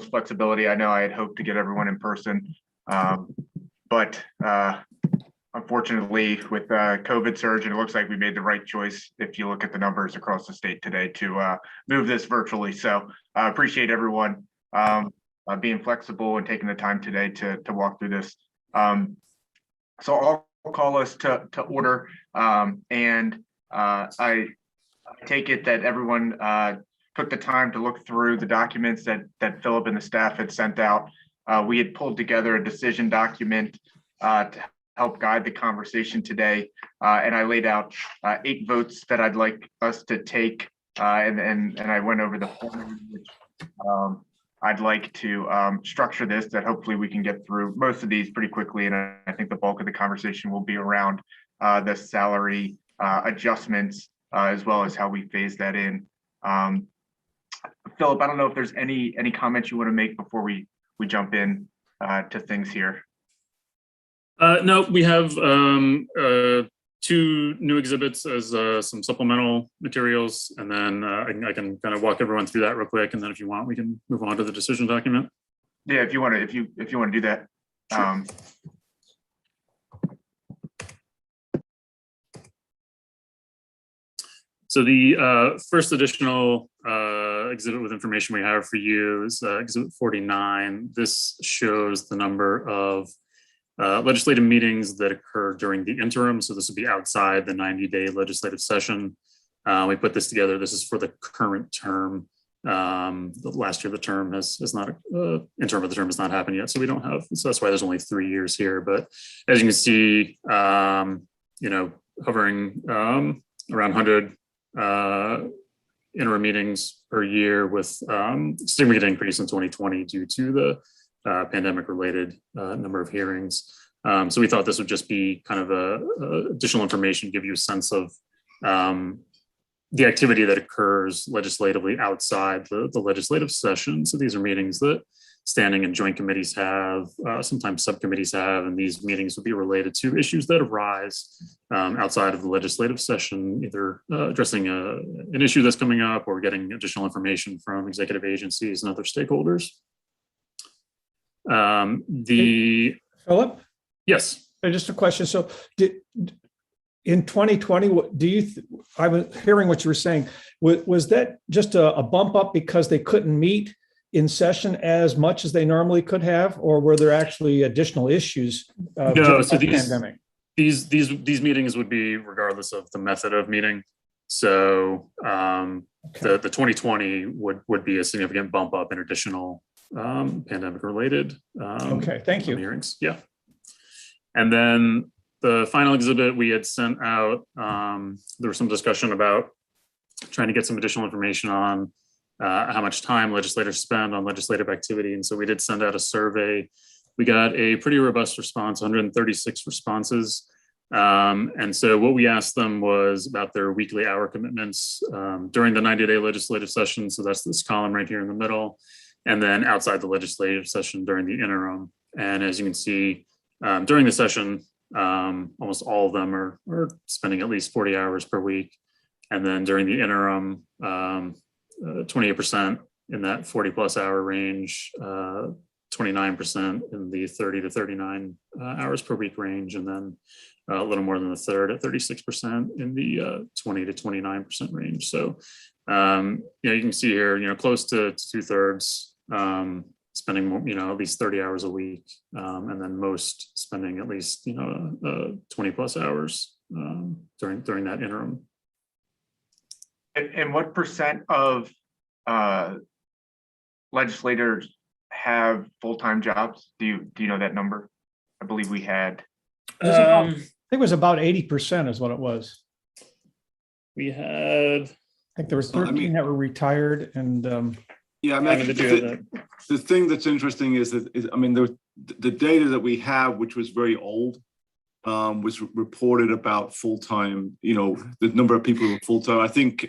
much flexibility. I know I had hoped to get everyone in person, but unfortunately with COVID surge, and it looks like we made the right choice if you look at the numbers across the state today to move this virtually. So I appreciate everyone being flexible and taking the time today to walk through this. So I'll call us to order, and I take it that everyone took the time to look through the documents that Philip and the staff had sent out. We had pulled together a decision document to help guide the conversation today, and I laid out 8 votes that I'd like us to take, and I went over the form which I'd like to structure this, that hopefully we can get through most of these pretty quickly, and I think the bulk of the conversation will be around the salary adjustments, as well as how we phase that in. Philip, I don't know if there's any comments you want to make before we jump in to things here. No, we have 2 new exhibits as some supplemental materials, and then I can kind of walk everyone through that real quick, and then if you want, we can move on to the decision document. Yeah, if you want to do that. Sure. So the first additional exhibit with information we have for you is exhibit 49. This shows the number of legislative meetings that occur during the interim. So this would be outside the 90-day legislative session. We put this together. This is for the current term. Last year, the term has not, interim of the term has not happened yet. So we don't have, so that's why there's only 3 years here. But as you can see, hovering around 100 interim meetings per year, with significant increase in 2020 due to the pandemic related number of hearings. So we thought this would just be kind of a additional information, give you a sense of the activity that occurs legislatively outside the legislative session. So these are meetings that standing and joint committees have, sometimes subcommittees have, and these meetings would be related to issues that arise outside of the legislative session, either addressing an issue that's coming up or getting additional information from executive agencies and other stakeholders. Philip? Yes. Just a question. So in 2020, I was hearing what you were saying, was that just a bump up because they couldn't meet in session as much as they normally could have, or were there actually additional issues no, so the pandemic? These meetings would be regardless of the method of meeting. So the 2020 would be a significant bump up in additional pandemic related okay, thank you. hearings. Yeah. And then the final exhibit we had sent out, there was some discussion about trying to get some additional information on how much time legislators spend on legislative activity. And so we did send out a survey. We got a pretty robust response, 136 responses. And so what we asked them was about their weekly hour commitments during the 90-day legislative session. So that's this column right here in the middle. And then outside the legislative session during the interim. And as you can see, during the session, almost all of them are spending at least 40 hours per week. And then during the interim, 28% in that 40 plus hour range, 29% in the 30 to 39 hours per week range, and then a little more than a third at 36% in the 20 to 29% range. So, you can see here, close to 2/3 spending, at least 30 hours a week, and then most spending at least, 20 plus hours during that interim. And what percent of legislators have full-time jobs? Do you know that number? I believe we had. I think it was about 80% is what it was. We had. I think there was 13 that were retired, and yeah, the thing that's interesting is that the data that we have, which was very old, was reported about full-time, the number of people who were full-time. I think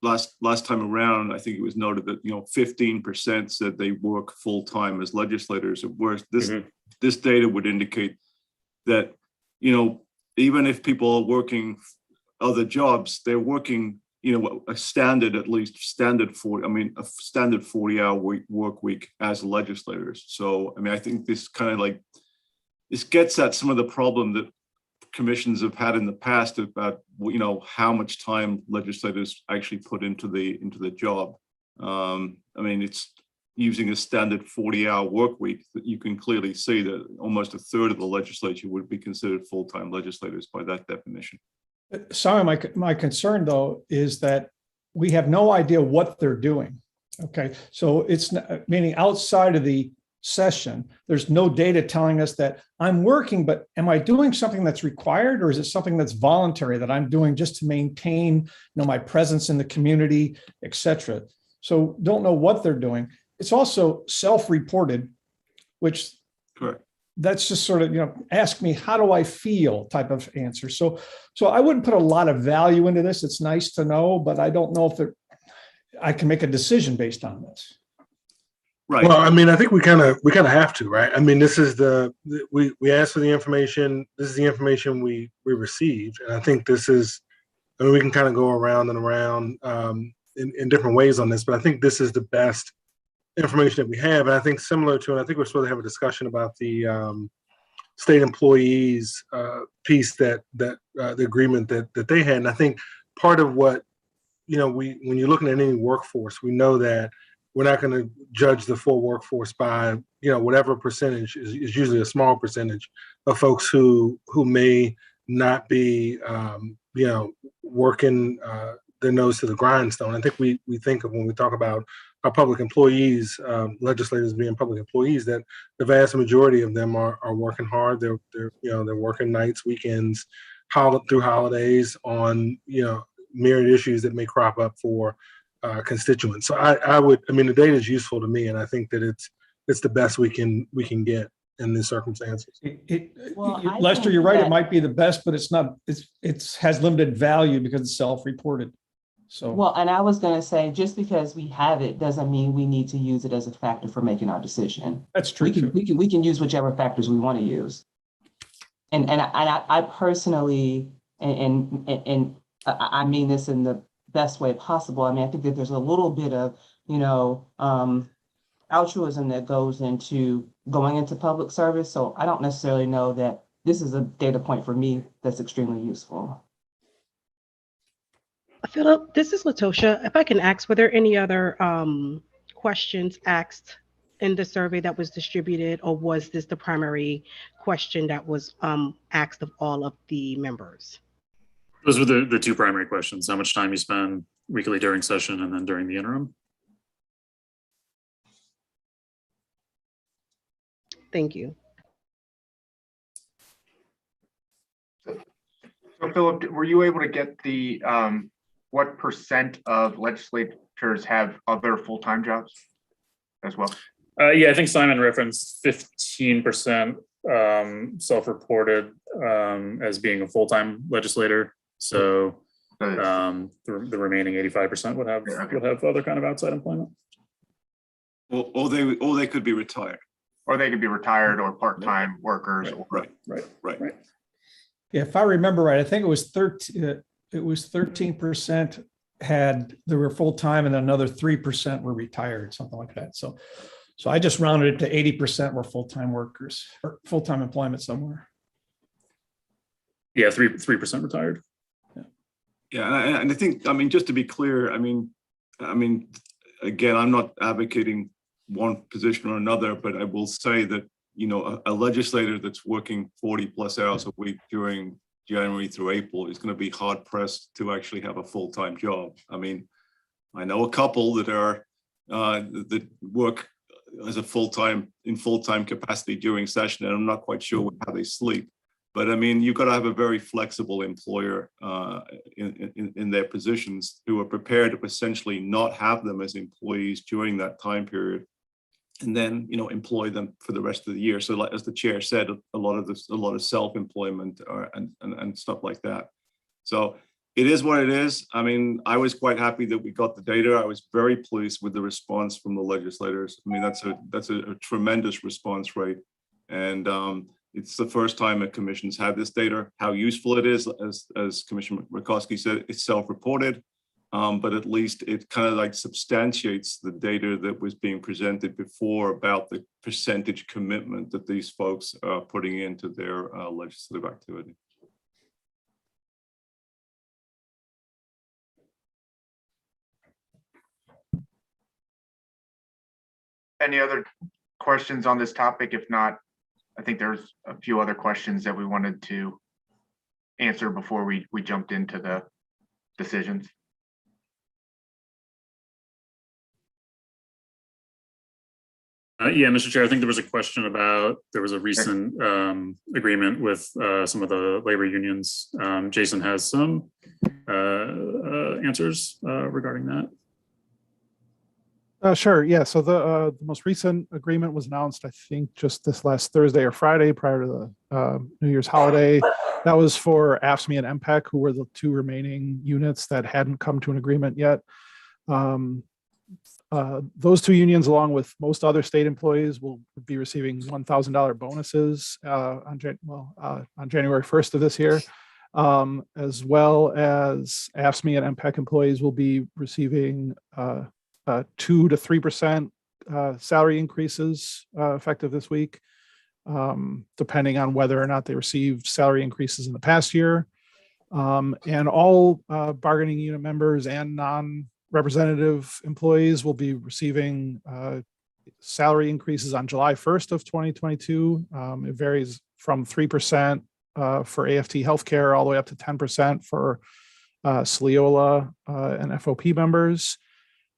last time around, I think it was noted that 15% said they work full-time as legislators. Whereas this data would indicate that even if people are working other jobs, they're working a standard, at least standard 40-hour work week as legislators. So, I mean, I think this kind of like, this gets at some of the problem that commissions have had in the past about, how much time legislators actually put into the job. I mean, it's using a standard 40-hour work week that you can clearly see that almost a third of the legislature would be considered full-time legislators by that definition. Sorry, my concern though is that we have no idea what they're doing. Okay, so it's meaning outside of the session, there's no data telling us that I'm working, but am I doing something that's required, or is it something that's voluntary that I'm doing just to maintain, my presence in the community, et cetera? So don't know what they're doing. It's also self-reported, which correct. That's just sort of, ask me, how do I feel type of answer. So I wouldn't put a lot of value into this. It's nice to know, but I don't know if I can make a decision based on this. Right. Well, I mean, I think we kind of have to, right? I mean, this is we asked for the information. This is the information we received, and I think this is. I mean, we can kind of go around and around in different ways on this, but I think this is the best information that we have. And I think similar to, and I think we're supposed to have a discussion about the state employees piece that the agreement that they had. And I think part of what, when you're looking at any workforce, we know that we're not going to judge the full workforce by, whatever percentage is usually a small percentage of folks who may not be, working their nose to the grindstone. I think we think of when we talk about our public employees, legislators being public employees, that the vast majority of them are working hard. They're working nights, weekends, through holidays on, myriad issues that may crop up for constituents. So the data is useful to me, and I think that it's the best we can get in these circumstances. Lester, you're right. It might be the best, but it's not. It has limited value because it's self-reported. So well, and I was going to say, just because we have it doesn't mean we need to use it as a factor for making our decision. That's true. We can use whichever factors we want to use. And I personally, and I mean this in the best way possible. I mean, I think that there's a little bit of, altruism that goes into going into public service. So I don't necessarily know that this is a data point for me that's extremely useful. Philip, this is Latosha. If I can ask, were there any other questions asked in the survey that was distributed, or was this the primary question that was asked of all of the members? Those were the two primary questions: how much time you spend weekly during session and then during the interim. Thank you. So Philip, were you able to get the what percent of legislators have other full-time jobs as well? Yeah, I think Simon referenced 15% self-reported as being a full-time legislator. So the remaining 85% would have other kind of outside employment. Or they could be retired. Or they could be retired or part-time workers. Right. Yeah, if I remember right, I think it was 13% they were full-time and another 3% were retired, something like that. So I just rounded it to 80% were full-time workers or full-time employment somewhere. Yeah, 3% retired. Yeah, and I think, just to be clear, again, I'm not advocating one position or another, but I will say that, a legislator that's working 40 plus hours a week during January through April is going to be hard pressed to actually have a full-time job. I know a couple that are that work as a full-time capacity during session, and I'm not quite sure how they sleep. But you've got to have a very flexible employer in their positions who are prepared to essentially not have them as employees during that time period, and then employ them for the rest of the year. So, like as the chair said, a lot of self-employment and stuff like that. So it is what it is. I was quite happy that we got the data. I was very pleased with the response from the legislators. That's a tremendous response rate, and it's the first time a commission's had this data. How useful it is, as Commissioner Rakowski said, it's self-reported. but at least it kind of like substantiates the data that was being presented before about the percentage commitment that these folks are putting into their legislative activity. Any other questions on this topic? If not, I think there's a few other questions that we wanted to answer before we jumped into the decisions. Yeah, Mr. Chair, I think there was a question about, there was a recent agreement with some of the labor unions. Jason has some answers regarding that. Sure. Yeah. So the most recent agreement was announced, I think, just this last Thursday or Friday prior to the New Year's holiday. That was for AFSCME and MPEC, who were the two remaining units that hadn't come to an agreement yet. Those two unions, along with most other state employees, will be receiving $1,000 bonuses on January 1st of this year, as well as AFSCME and MPEC employees will be receiving 2 to 3% salary increases effective this week, depending on whether or not they received salary increases in the past year. And all bargaining unit members and non-representative employees will be receiving salary increases on July 1st of 2022. It varies from 3% for AFT healthcare all the way up to 10% for Sliola and FOP members.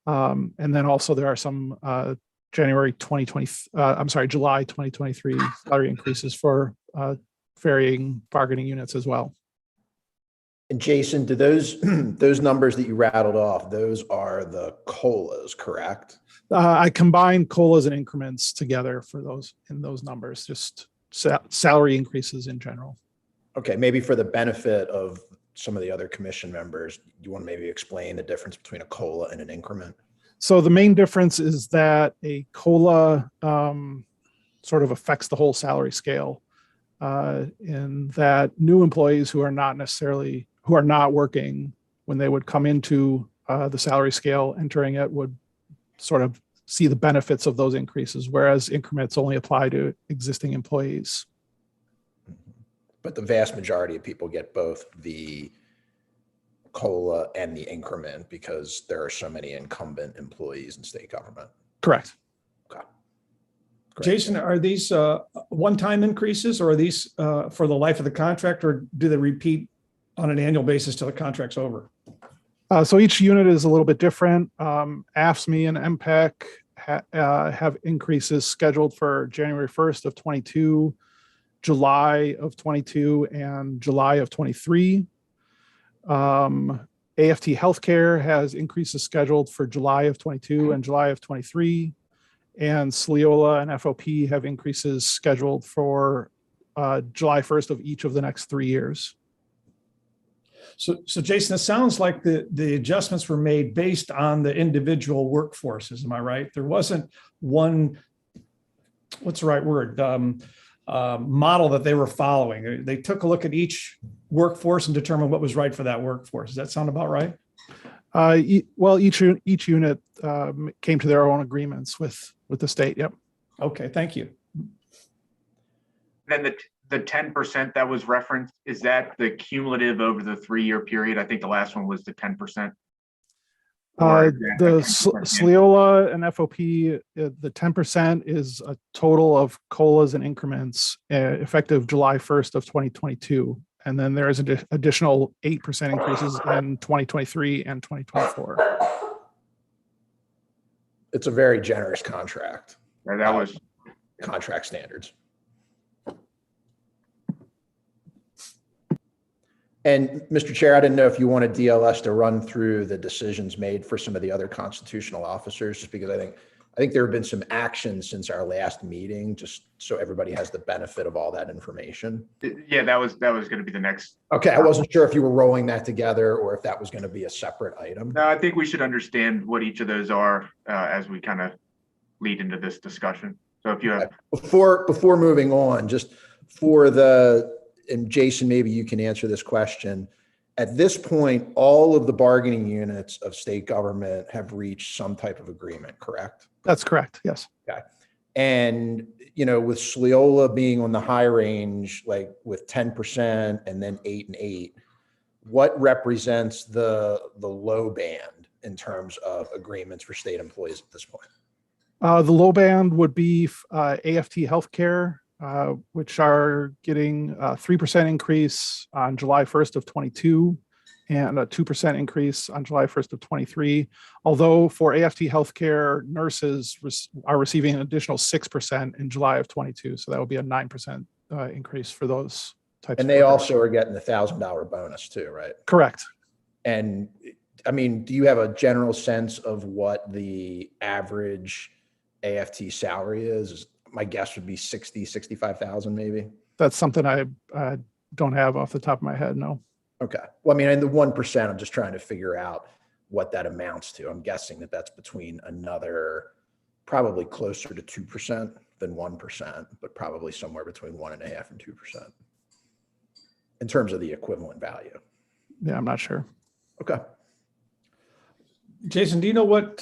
And then also there are some July 2023 salary increases for varying bargaining units as well. And Jason, do those numbers that you rattled off, those are the COLAs, correct? I combine COLAs and increments together for those in those numbers, just salary increases in general. Okay, maybe for the benefit of some of the other commission members, you want to maybe explain the difference between a COLA and an increment? So the main difference is that a COLA sort of affects the whole salary scale, in that new employees who are not working when they would come into the salary scale, entering it, would sort of see the benefits of those increases, whereas increments only apply to existing employees. But the vast majority of people get both the COLA and the increment because there are so many incumbent employees in state government. Correct. Okay. Great. Jason, are these one-time increases, or are these for the life of the contract, or do they repeat on an annual basis till the contract's over? So each unit is a little bit different. AFSCME and MPEC have increases scheduled for January 1st of 22, July of 22, and July of 23. AFT Healthcare has increases scheduled for July of 22 and July of 23. And Sliola and FOP have increases scheduled for July 1st of each of the next 3 years. So Jason, it sounds like the adjustments were made based on the individual workforces. Am I right? There wasn't one, what's the right word, model that they were following. They took a look at each workforce and determined what was right for that workforce. Does that sound about right? Well, each unit came to their own agreements with the state. Yep. Okay, thank you. Then the 10% that was referenced, is that the cumulative over the 3-year period? I think the last one was the 10%. The Sliola and FOP, the 10% is a total of COLAs and increments effective July 1st of 2022. And then there is an additional 8% increases in 2023 and 2024. It's a very generous contract. Yeah, that was Contract standards. And Mr. Chair, I didn't know if you wanted DLS to run through the decisions made for some of the other constitutional officers, just because I think there have been some actions since our last meeting, just so everybody has the benefit of all that information. Yeah, that was going to be the next. Okay, I wasn't sure if you were rolling that together or if that was going to be a separate item. No, I think we should understand what each of those are as we kind of lead into this discussion. So if you have before moving on, just for and Jason, maybe you can answer this question. At this point, all of the bargaining units of state government have reached some type of agreement, correct? That's correct. Yes. And, you know, with Sleola being on the high range, like with 10% and then 8 and 8, what represents the low band in terms of agreements for state employees at this point? The low band would be AFT Healthcare, which are getting a 3% increase on July 1st of 22 and a 2% increase on July 1st of 23. Although for AFT Healthcare, nurses are receiving an additional 6% in July of 22. So that would be a 9% increase for those types. And of they workers. also are getting the $1,000 bonus too, right? Correct. And I mean, do you have a general sense of what the average AFT salary is? My guess would be 60, 65,000 maybe. That's something I don't have off the top of my head. No. Okay. Well, I mean, and the 1%, I'm just trying to figure out what that amounts to. I'm guessing that that's between another, probably closer to 2% than 1%, but probably somewhere between 1.5% and 2% in terms of the equivalent value. Yeah, I'm not sure. Okay. Jason, do you know what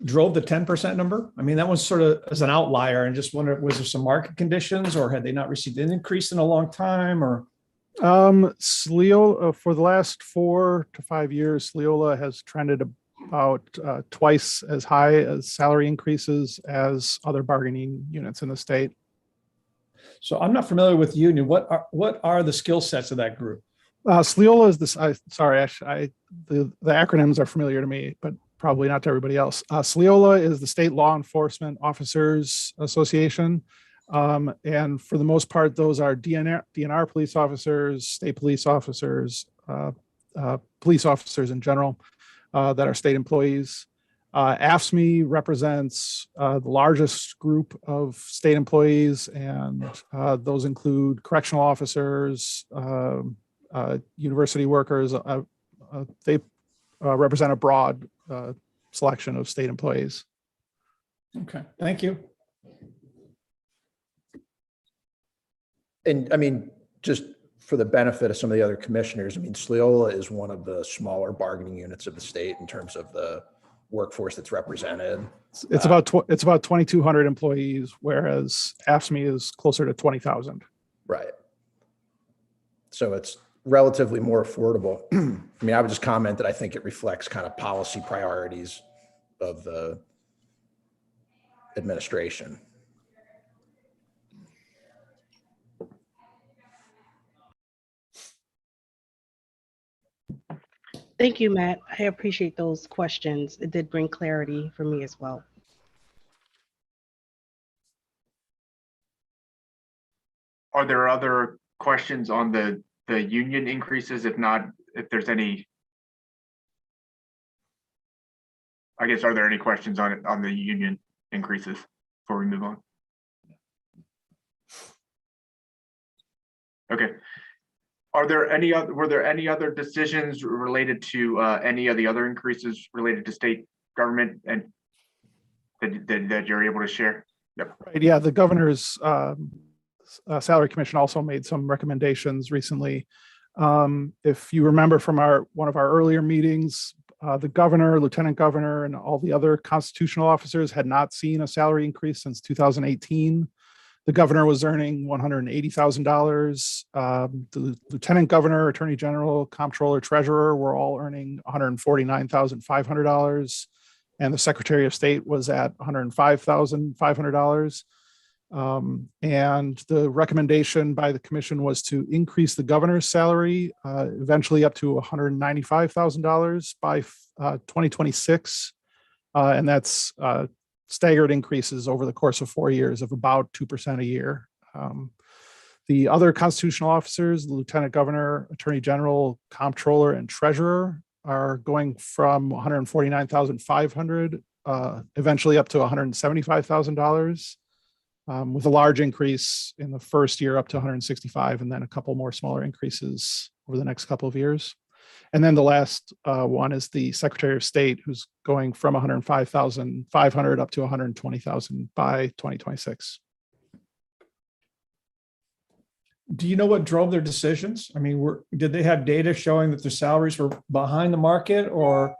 drove the 10% number? I mean, that was sort of as an outlier, and just wonder, was there some market conditions, or had they not received an increase in a long time, or? Sleola, for the last 4 to 5 years, Sleola has trended about twice as high as salary increases as other bargaining units in the state. So I'm not familiar with union. What are the skill sets of that group? Sleola is this. The acronyms are familiar to me, but probably not to everybody else. Sleola is the State Law Enforcement Officers Association. And for the most part, those are DNR police officers, state police officers, police officers in general that are state employees. AFSCME represents the largest group of state employees, and those include correctional officers, university workers. They represent a broad selection of state employees. Okay, thank you. And I mean, just for the benefit of some of the other commissioners, I mean, Sleola is one of the smaller bargaining units of the state in terms of the workforce that's represented. It's about 2,200 employees, whereas AFSCME is closer to 20,000. Right. So it's relatively more affordable. I mean, I would just comment that I think it reflects kind of policy priorities of the administration. Thank you, Matt. I appreciate those questions. It did bring clarity for me as well. Are there other questions on the union increases? If not, if there's any, I guess, are there any questions on the union increases before we move on? Okay. Were there any other decisions related to any of the other increases related to state government and that you're able to share? Yep. Right. Yeah, the governor's salary commission also made some recommendations recently. If you remember from one of our earlier meetings, the governor, lieutenant governor, and all the other constitutional officers had not seen a salary increase since 2018. The governor was earning $180,000. The lieutenant governor, attorney general, comptroller, treasurer were all earning $149,500. And the secretary of state was at $105,500. And the recommendation by the commission was to increase the governor's salary eventually up to $195,000 by 2026. And that's staggered increases over the course of 4 years of about 2% a year. The other constitutional officers, the lieutenant governor, attorney general, comptroller, and treasurer, are going from $149,500 eventually up to $175,000, with a large increase in the first year up to $165,000, and then a couple more smaller increases over the next couple of years. And then the last one is the Secretary of State, who's going from $105,500 up to $120,000 by 2026. do you know what drove their decisions? I mean, did they have data showing that their salaries were behind the market, or,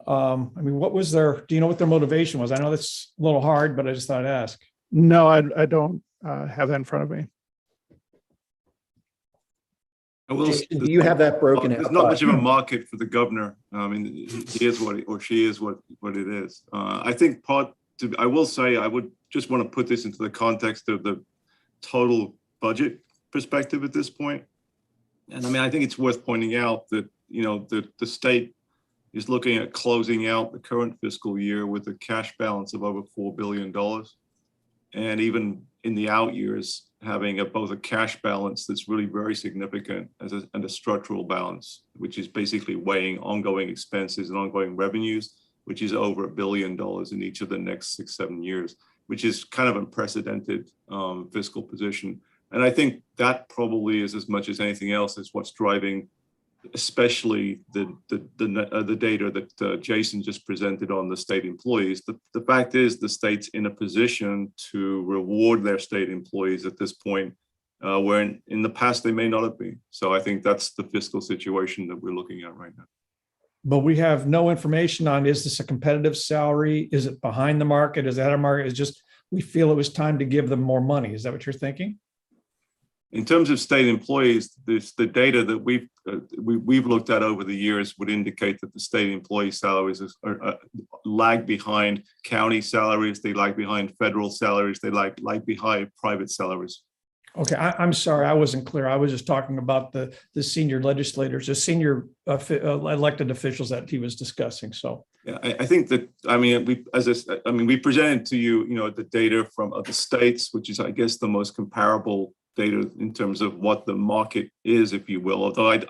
I mean, what was do you know what their motivation was? I know that's a little hard, but I just thought I'd ask. No, I don't have that in front of me. Jason, do you have that broken out? There's not much of a market for the governor. I mean, he is what, or she is what it is. I think I will say, I would just want to put this into the context of the total budget perspective at this point. And I mean, I think it's worth pointing out that, you know, the state is looking at closing out the current fiscal year with a cash balance of over $4 billion. And even in the out years, having both a cash balance that's really very significant and a structural balance, which is basically weighing ongoing expenses and ongoing revenues, which is over $1 billion in each of the next 6-7 years, which is kind of unprecedented fiscal position. And I think that probably is, as much as anything else, is what's driving, especially the data that Jason just presented on the state employees. The fact is, the state's in a position to reward their state employees at this point, where in the past they may not have been. So I think that's the fiscal situation that we're looking at right now. But we have no information on, is this a competitive salary? Is it behind the market? Is that a market? It's just, we feel it was time to give them more money. Is that what you're thinking? In terms of state employees, the data that we've looked at over the years would indicate that the state employee salaries lag behind county salaries, they lag behind federal salaries, they lag behind private salaries. Okay, I'm sorry, I wasn't clear. I was just talking about the senior legislators, the senior elected officials that he was discussing. So yeah, I think that, I mean, we presented to you, you know, the data from other states, which is, I guess, the most comparable data in terms of what the market is, if you will. Although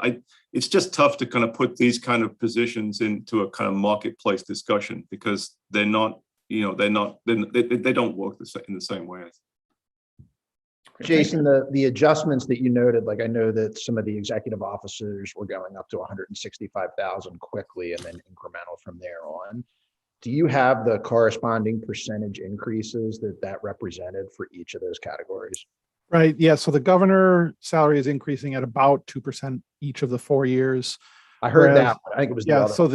it's just tough to kind of put these kind of positions into a kind of marketplace discussion, because they're not, you know, they don't work in the same way. Jason, the adjustments that you noted, like I know that some of the executive officers were going up to 165,000 quickly and then incremental from there on. Do you have the corresponding percentage increases that represented for each of those categories? Right. Yeah. So the governor salary is increasing at about 2% each of the 4 years. I heard that. I think it was the other. other. So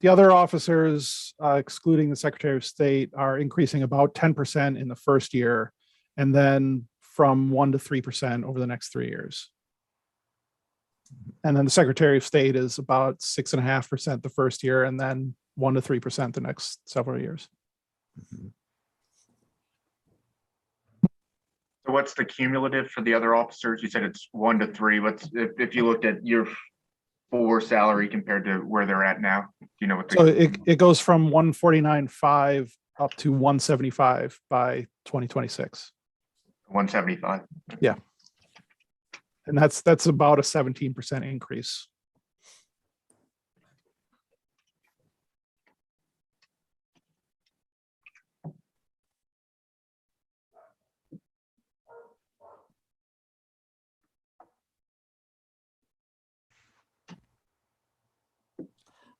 the other officers, excluding the Secretary of State, are increasing about 10% in the first year, and then from 1 to 3% over the next 3 years. And then the Secretary of State is about 6.5% the first year, and then 1 to 3% the next several years. Mm-hmm. So what's the cumulative for the other officers? You said it's 1 to 3. What's if you looked at year 4 salary compared to where they're at now? Do you know what? So it goes from 149.5 up to 175 by 2026. 175. Yeah, and that's about a 17% increase.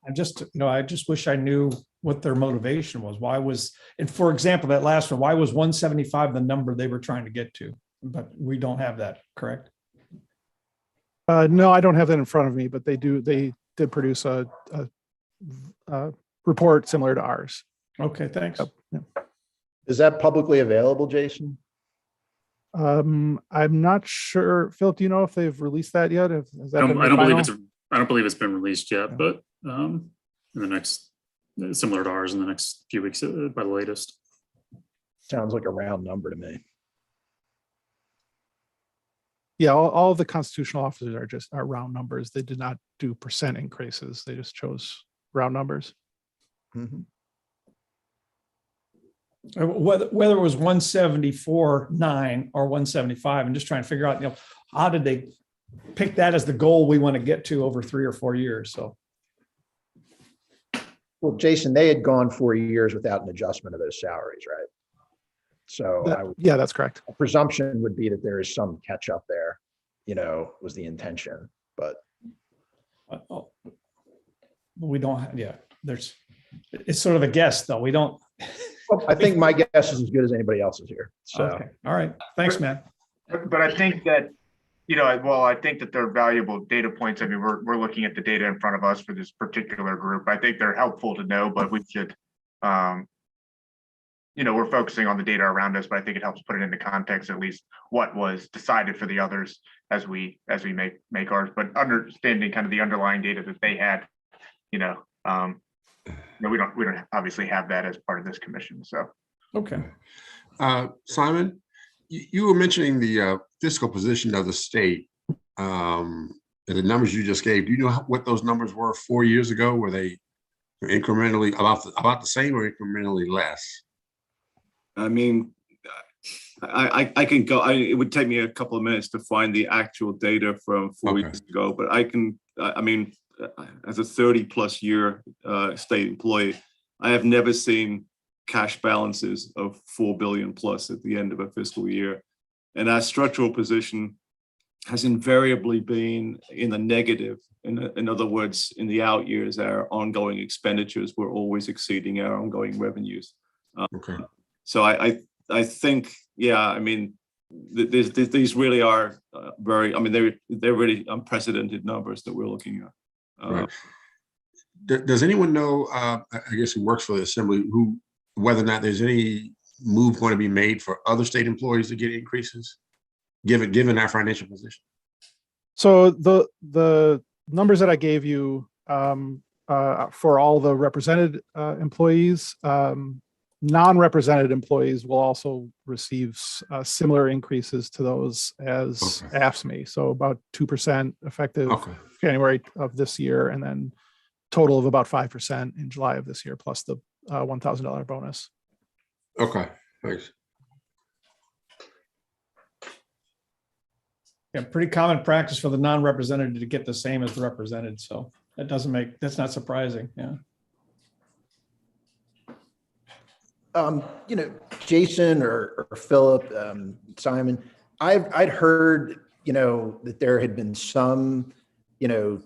I just wish I knew what their motivation was. Why was, and for example, that last one, why was 175 the number they were trying to get to? But we don't have that, correct? No, I don't have that in front of me, but they did produce a report similar to ours. Okay, thanks. Yeah. Is that publicly available, Jason? I'm not sure. Philip, do you know if they've released that yet? Has that been I final? don't believe it's been released yet, but in the next, similar to ours, in the next few weeks by the latest. Sounds like a round number to me. Yeah, all the constitutional officers are round numbers. They did not do percent increases. They just chose round numbers. Mm-hmm. Whether it was 174.9 or 175, I'm just trying to figure out, how did they pick that as the goal we want to get to over 3 or 4 years? So, well, Jason, they had gone 4 years without an adjustment of those salaries, right? So yeah, that's correct. A presumption would be that there is some catch up there, was the intention, but we don't. It's sort of a guess, though. We don't. I think my guess is as good as anybody else's here. So, okay. All right. Thanks, man. But I think that Well, I think that they're valuable data points. I mean, we're looking at the data in front of us for this particular group. I think they're helpful to know, but we should, we're focusing on the data around us, but I think it helps put it into context, at least what was decided for the others as we make ours, but understanding kind of the underlying data that they had, we don't obviously have that as part of this commission. So, Okay. Simon, you were mentioning the fiscal position of the state, and the numbers you just gave. Do you know what those numbers were 4 years ago? Were they incrementally about the same or incrementally less? I mean, I can go, it would take me a couple of minutes to find the actual data from 4 years ago, but I mean, as a 30+ year state employee, I have never seen cash balances of 4 billion plus at the end of a fiscal year. And our structural position has invariably been in the negative. In other words, in the out years, our ongoing expenditures were always exceeding our ongoing revenues. Okay. So I think, yeah, I mean, these really are very, I mean, they're really unprecedented numbers that we're looking at. Right. Does anyone know, I guess who works for the assembly, whether or not there's any move going to be made for other state employees to get increases, given our financial position? So the numbers that I gave you for all the represented employees, non-represented employees will also receive similar increases to those as AFSCME. So about 2% effective January of this year, and then total of about 5% in July of this year, plus the $1,000 bonus. Okay, thanks. Yeah, pretty common practice for the non-represented to get the same as the represented. So that's not surprising. Yeah. Jason or Philip, Simon, I'd heard, that there had been some,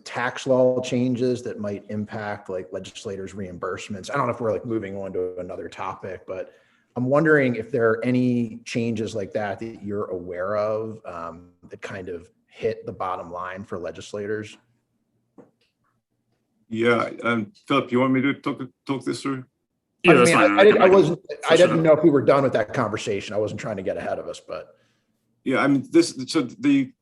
tax law changes that might impact like legislators' reimbursements. I don't know if we're like moving on to another topic, but I'm wondering if there are any changes like that you're aware of that kind of hit the bottom line for legislators. Yeah, Philip, you want me to talk this through? Yeah, that's fine. I didn't know if we were done with that conversation. I wasn't trying to get ahead of us, but. Yeah, I mean, the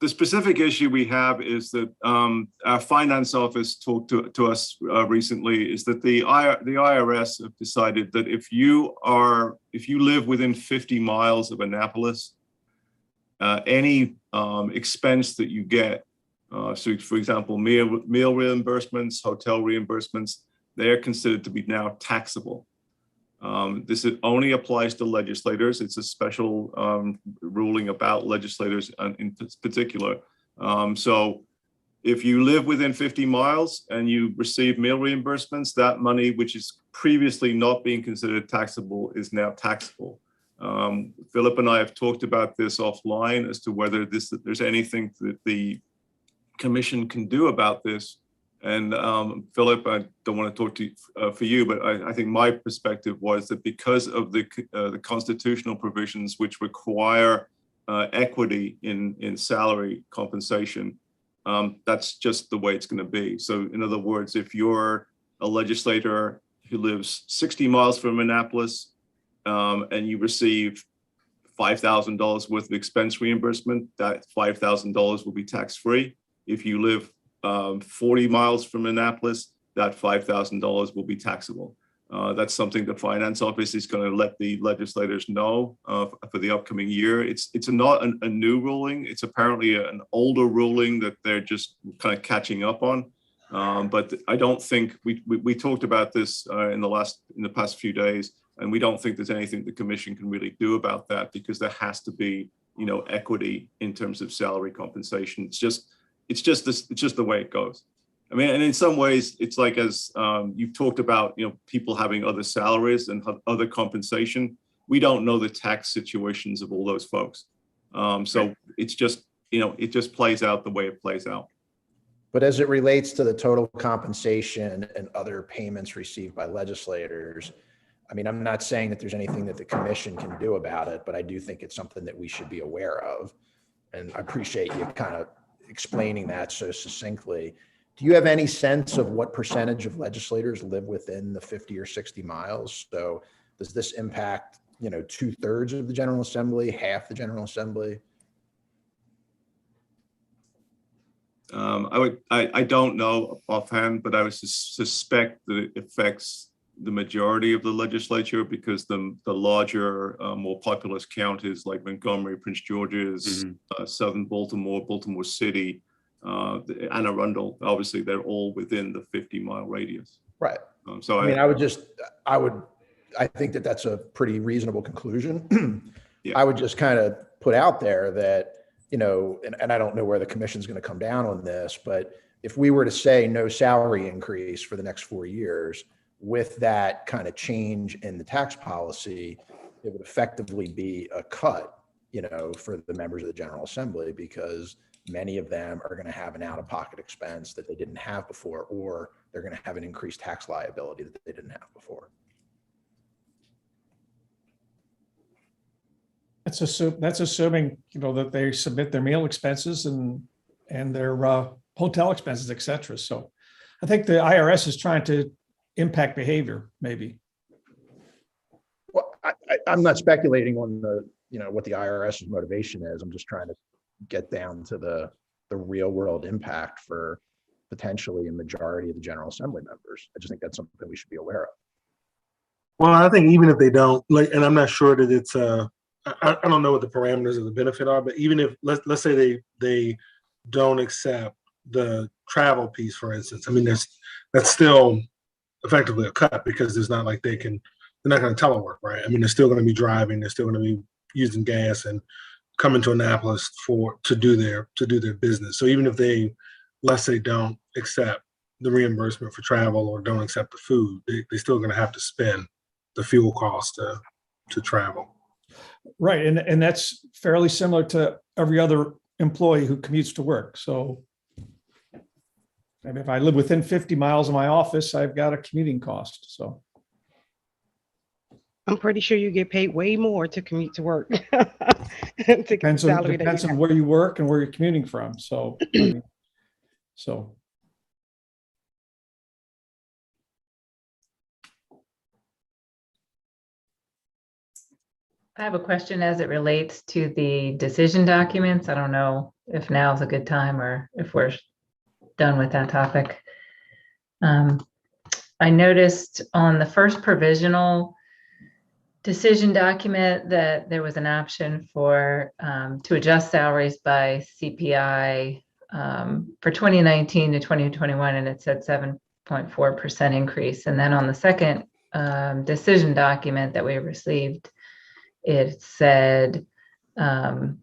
specific issue we have is that our finance office talked to us recently, is that the IRS have decided that if you live within 50 miles of Annapolis, any expense that you get, so for example, meal reimbursements, hotel reimbursements, they are considered to be now taxable. This only applies to legislators. It's a special ruling about legislators in particular. So if you live within 50 miles and you receive meal reimbursements, that money, which is previously not being considered taxable, is now taxable. Philip and I have talked about this offline as to whether there's anything that the commission can do about this. And Philip, I don't want to talk to you for you, but I think my perspective was that because of the constitutional provisions which require equity in salary compensation, that's just the way it's going to be. So in other words, if you're a legislator who lives 60 miles from Annapolis and you receive $5,000 worth of expense reimbursement, that $5,000 will be tax-free. If you live 40 miles from Annapolis, that $5,000 will be taxable. That's something the finance office is going to let the legislators know for the upcoming year. It's not a new ruling. It's apparently an older ruling that they're just kind of catching up on. But I don't think we talked about this in the past few days, and we don't think there's anything the commission can really do about that, because there has to be, equity in terms of salary compensation. It's just the way it goes. I mean, and in some ways, it's like, as you've talked about, people having other salaries and other compensation. We don't know the tax situations of all those folks. So it's just, it just plays out the way it plays out. But as it relates to the total compensation and other payments received by legislators, I mean, I'm not saying that there's anything that the commission can do about it, but I do think it's something that we should be aware of. And I appreciate you kind of explaining that so succinctly. Do you have any sense of what percentage of legislators live within the 50 or 60 miles? So does this impact, 2/3 of the General Assembly, half the General Assembly? I don't know offhand, but I would suspect that it affects the majority of the legislature because the larger, more populous counties like Montgomery, Prince George's, Southern Baltimore, Baltimore City, Anne Arundel, obviously they're all within the 50-mile radius. Right. So I think that that's a pretty reasonable conclusion. Yeah. I would just kind of put out there that, and I don't know where the commission's going to come down on this, but if we were to say no salary increase for the next 4 years, with that kind of change in the tax policy, it would effectively be a cut, for the members of the General Assembly, because many of them are going to have an out-of-pocket expense that they didn't have before, or they're going to have an increased tax liability that they didn't have before. That's assuming, that they submit their meal expenses and their hotel expenses, et cetera. So I think the IRS is trying to impact behavior, maybe. Well, I'm not speculating on what the IRS's motivation is. I'm just trying to get down to the real world impact for potentially a majority of the General Assembly members. I just think that's something we should be aware of. Well, I think even if they don't, and I'm not sure that it's I don't know what the parameters of the benefit are, but even if let's say they don't accept the travel piece, for instance, I mean, that's still effectively a cut, because there's not like they're not going to telework, right? I mean, they're still going to be driving, they're still going to be using gas and coming to Annapolis to do their business. So even if let's say don't accept the reimbursement for travel or don't accept the food, they're still going to have to spend the fuel cost to travel. Right. And that's fairly similar to every other employee who commutes to work. So I mean, if I live within 50 miles of my office, I've got a commuting cost. So I'm pretty sure you get paid way more to commute to work. depends on where you work and where you're commuting from. So, I have a question as it relates to the decision documents. I don't know if now is a good time or if we're done with that topic. I noticed on the first provisional decision document that there was an option for to adjust salaries by CPI for 2019 to 2021, and it said 7.4% increase. And then on the second decision document that we received, it said CPI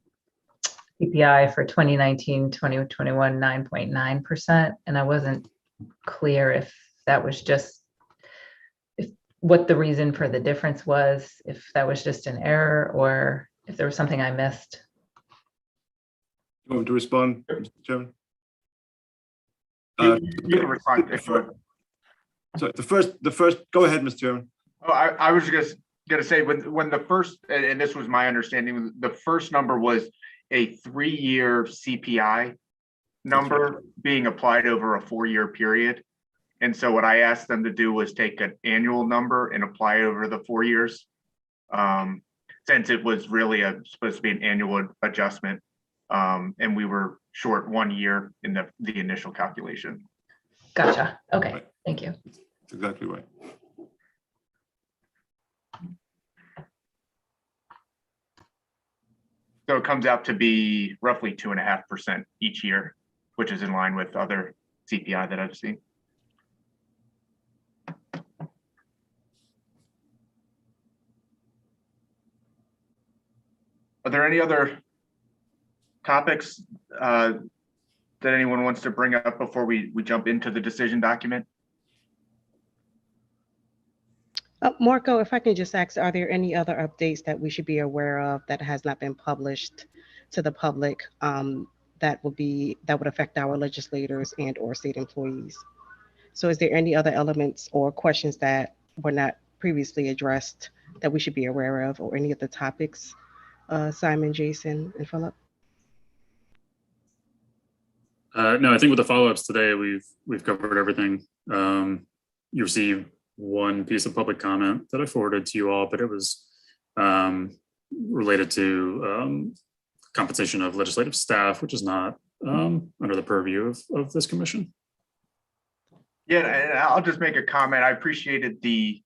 for 2019, 2021, 9.9%. And I wasn't clear if that was just what the reason for the difference was, if that was just an error or if there was something I missed. You want me to respond, Mr. Chairman? You can respond. So the first, go ahead, Mr. Chairman. Oh, I was just gonna say when the first, and this was my understanding, the first number was a 3-year CPI number being applied over a 4-year period. And so what I asked them to do was take an annual number and apply it over the 4 years. Since it was really supposed to be an annual adjustment. And we were short 1 year in the initial calculation. Gotcha. Okay, thank you. That's exactly right. So it comes out to be roughly 2.5% each year, which is in line with other CPI that I've seen. Are there any other topics that anyone wants to bring up before we jump into the decision document? Marco, if I can just ask, are there any other updates that we should be aware of that has not been published to the public that would affect our legislators and or state employees? So is there any other elements or questions that were not previously addressed that we should be aware of, or any of the topics, Simon, Jason, and Philip? No, I think with the follow-ups today, we've covered everything. You received one piece of public comment that I forwarded to you all, but it was related to compensation of legislative staff, which is not under the purview of this commission. Yeah, and I'll just make a comment. I appreciated the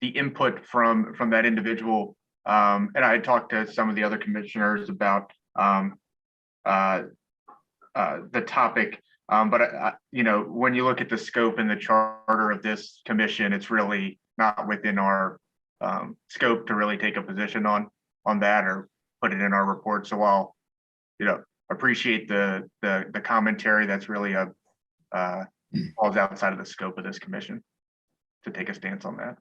input from that individual. And I talked to some of the other commissioners about the topic. But you know, when you look at the scope and the charter of this commission, it's really not within our scope to really take a position on that or put it in our report. So I'll, you know, appreciate the commentary. That's really falls outside of the scope of this commission to take a stance on that.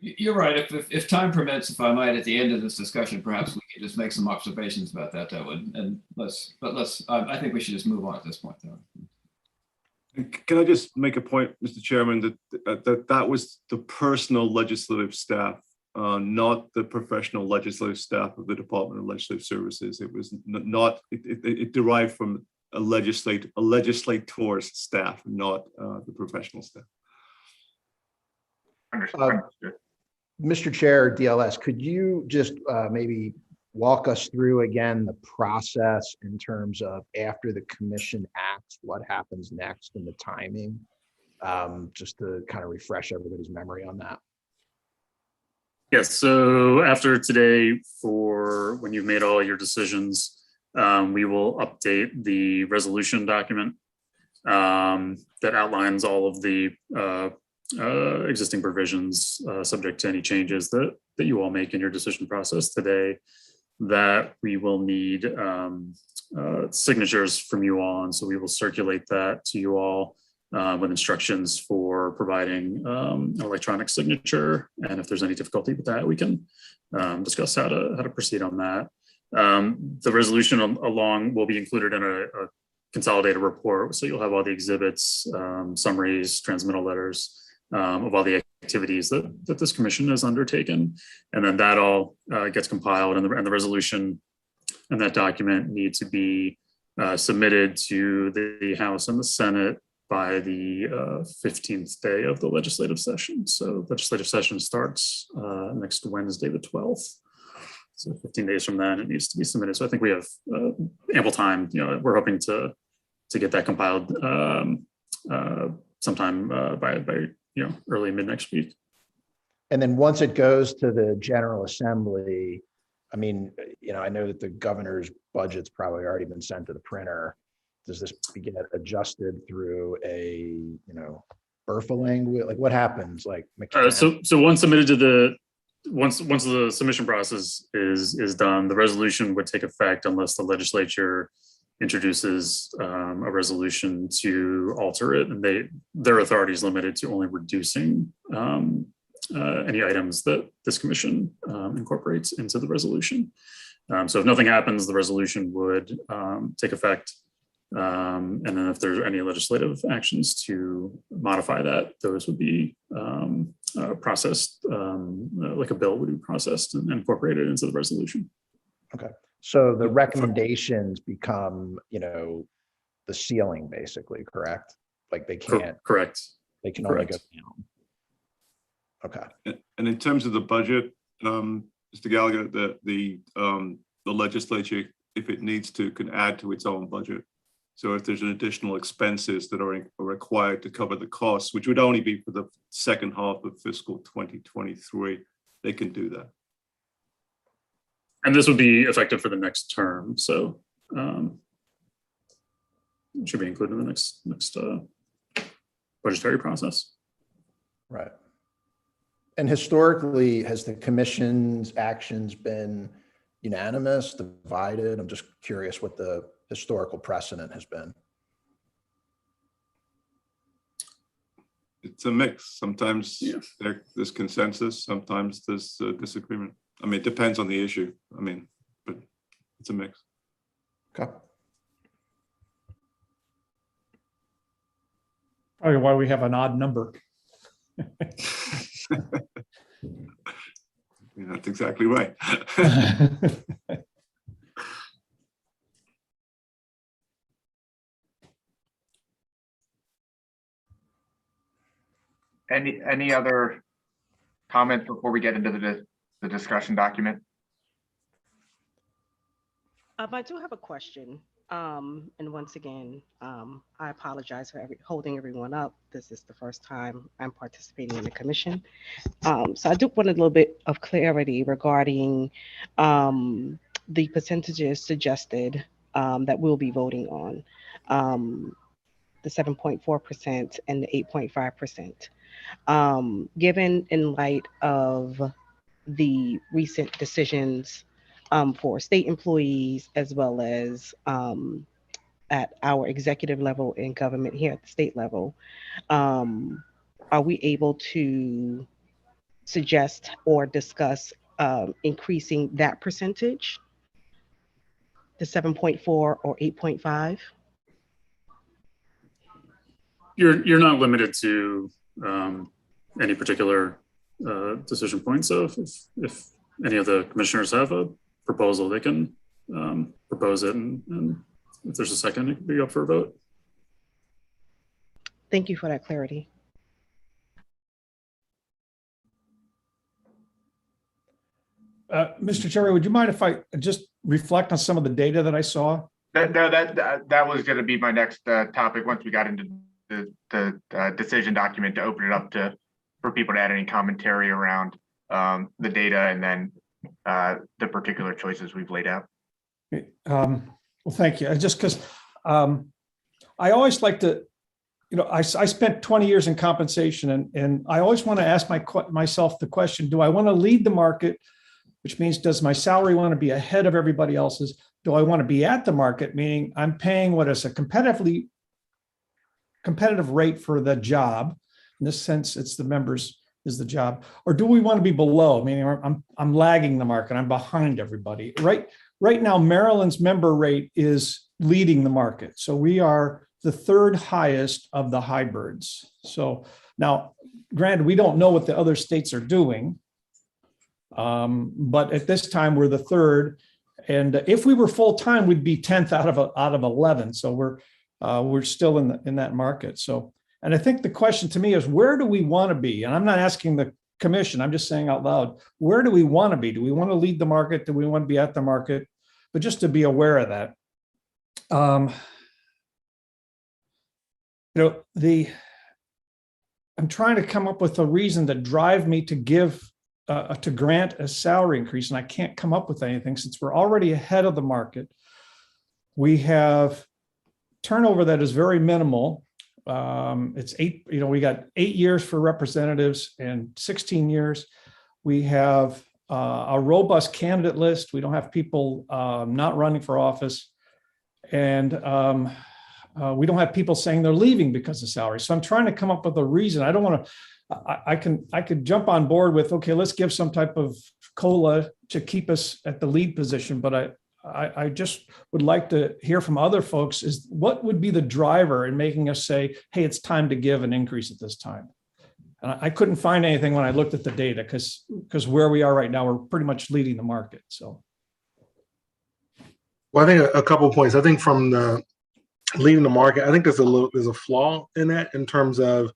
You're right. If time permits, if I might, at the end of this discussion, perhaps we could just make some observations about that. That would, and I think we should just move on at this point, though. Can I just make a point, Mr. Chairman, that was the personal legislative staff, not the professional legislative staff of the Department of Legislative Services. It was not. It derived from a legislator's staff, not the professional staff. Understood. Mr. Chair, DLS, could you just maybe walk us through again the process in terms of after the commission acts, what happens next and the timing, just to kind of refresh everybody's memory on that? Yes, so after today, for when you've made all your decisions, we will update the resolution document that outlines all of the existing provisions subject to any changes that you all make in your decision process today, that we will need signatures from you all. And so we will circulate that to you all with instructions for providing an electronic signature. And if there's any difficulty with that, we can discuss how to proceed on that. The resolution along will be included in a consolidated report. So you'll have all the exhibits, summaries, transmittal letters of all the activities that this commission has undertaken. And then that all gets compiled, and the resolution and that document need to be submitted to the House and the Senate by the 15th day of the legislative session. So legislative session starts next Wednesday, the 12th. So 15 days from then, it needs to be submitted. So I think we have ample time. You know, we're hoping to get that compiled sometime by early mid next week. And then once it goes to the General Assembly, I mean, you know, I know that the governor's budget's probably already been sent to the printer. Does this get adjusted through a, you know, BRFA language? Like what happens? Like so once submitted to the once the submission process is done, the resolution would take effect unless the legislature introduces a resolution to alter it, and their authority is limited to only reducing any items that this commission incorporates into the resolution. So if nothing happens, the resolution would take effect. And then if there's any legislative actions to modify that, those would be processed, like a bill would be processed and incorporated into the resolution. Okay. So the recommendations become, you know, the ceiling basically, correct? Like they can't. Correct. They can only go down. Okay. And in terms of the budget, Mr. Gallagher, the legislature, if it needs to, can add to its own budget. So if there's an additional expenses that are required to cover the costs, which would only be for the second half of fiscal 2023, they can do that. And this would be effective for the next term. So it should be included in the next budgetary process. Right. And historically, has the commission's actions been unanimous, divided? I'm just curious what the historical precedent has been. It's a mix. Sometimes there's consensus, sometimes there's disagreement. I mean, it depends on the issue. I mean, but it's a mix. Okay. Probably why we have an odd number. Yeah, that's exactly right. Any other comments before we get into the discussion document? I do have a question. And once again, I apologize for holding everyone up. This is the first time I'm participating in the commission. So I do want a little bit of clarity regarding the percentages suggested that we'll be voting on, the 7.4% and the 8.5%. Given in light of the recent decisions for state employees, as well as at our executive level in government here at the state level, are we able to suggest or discuss increasing that percentage, the 7.4 or 8.5? You're not limited to any particular decision point. So if any of the commissioners have a proposal, they can propose it, and if there's a second, it can be up for a vote. Thank you for that clarity. Mr. Chairman, would you mind if I just reflect on some of the data that I saw? That was going to be my next topic once we got into the decision document, to open it up for people to add any commentary around the data and then the particular choices we've laid out. Well, thank you. Just because I always like to, I spent 20 years in compensation, and I always want to ask myself the question, do I want to lead the market, which means does my salary want to be ahead of everybody else's? Do I want to be at the market, meaning I'm paying what is a competitive rate for the job? In this sense, it's the members is the job. Or do we want to be below, meaning I'm lagging the market, I'm behind everybody? Right now, Maryland's member rate is leading the market. So we are the third highest of the hybrids. So now, granted, we don't know what the other states are doing, but at this time we're the third. And if we were full time, we'd be 10th out of 11. So we're still in that market. So, and I think the question to me is, where do we want to be? And I'm not asking the commission, I'm just saying out loud, where do we want to be? Do we want to lead the market? Do we want to be at the market? But just to be aware of that. I'm trying to come up with a reason to drive me to grant a salary increase, and I can't come up with anything since we're already ahead of the market. We have turnover that is very minimal. It's we got 8 years for representatives and 16 years. We have a robust candidate list. We don't have people not running for office, and we don't have people saying they're leaving because of salary. So I'm trying to come up with a reason. I don't want to. I could jump on board with, okay, let's give some type of COLA to keep us at the lead position, but I just would like to hear from other folks is what would be the driver in making us say, hey, it's time to give an increase at this time. And I couldn't find anything when I looked at the data because where we are right now, we're pretty much leading the market. So, well, I think a couple of points. I think from the leading the market, I think there's a flaw in that in terms of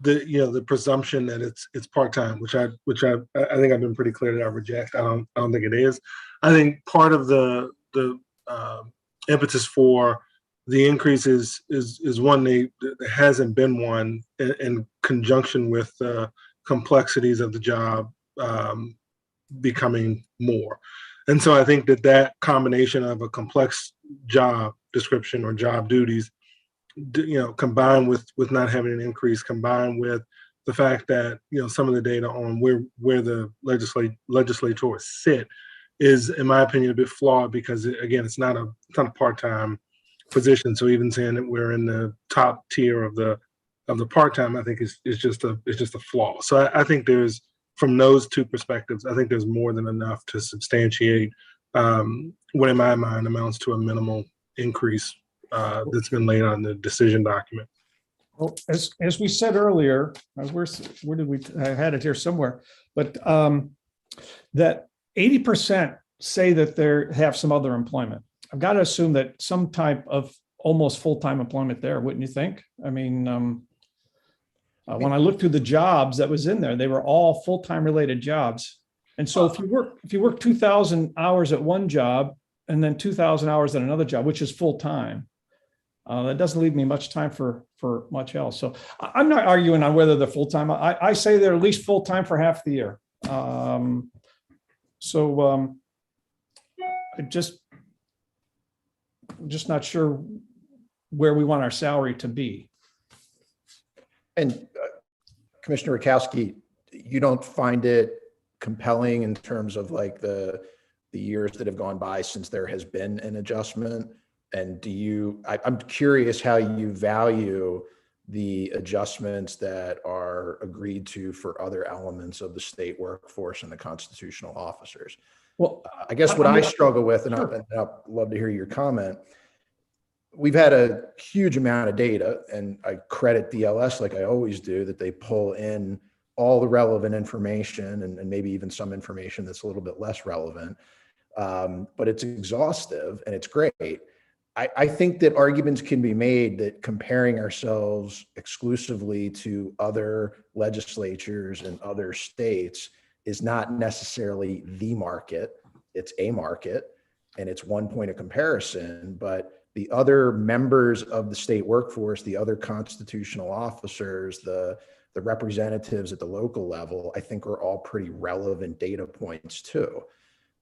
the presumption that it's part-time, which I think I've been pretty clear that I reject. I don't think it is. I think part of the impetus for the increase is one, there hasn't been one in conjunction with the complexities of the job becoming more. And so I think that combination of a complex job description or job duties, combined with not having an increase, combined with the fact that some of the data on where the legislators sit is, in my opinion, a bit flawed because again, it's not a part-time position. So even saying that we're in the top tier of the part-time, I think is just a flaw. So I think there's, from those two perspectives, I think there's more than enough to substantiate what in my mind amounts to a minimal increase that's been laid on the decision document. Well, as we said earlier, where did we? I had it here somewhere, but that 80% say that they have some other employment. I've got to assume that some type of almost full-time employment there, wouldn't you think? I mean, When I looked through the jobs that was in there, they were all full-time related jobs. And so if you work 2,000 hours at one job and then 2,000 hours at another job, which is full-time, that doesn't leave me much time for much else. So I'm not arguing on whether they're full-time. I say they're at least full-time for half the year. I I'm just not sure where we want our salary to be. And Commissioner Rakowski, you don't find it compelling in terms of like the years that have gone by since there has been an adjustment? And do you, I'm curious how you value the adjustments that are agreed to for other elements of the state workforce and the constitutional officers. Well, I guess what I struggle with, and sure. I'd love to hear your comment. We've had a huge amount of data, and I credit DLS like I always do, that they pull in all the relevant information and maybe even some information that's a little bit less relevant. But it's exhaustive and it's great. I think that arguments can be made that comparing ourselves exclusively to other legislatures and other states is not necessarily the market. It's a market and it's one point of comparison, but the other members of the state workforce, the other constitutional officers, the representatives at the local level, I think are all pretty relevant data points too.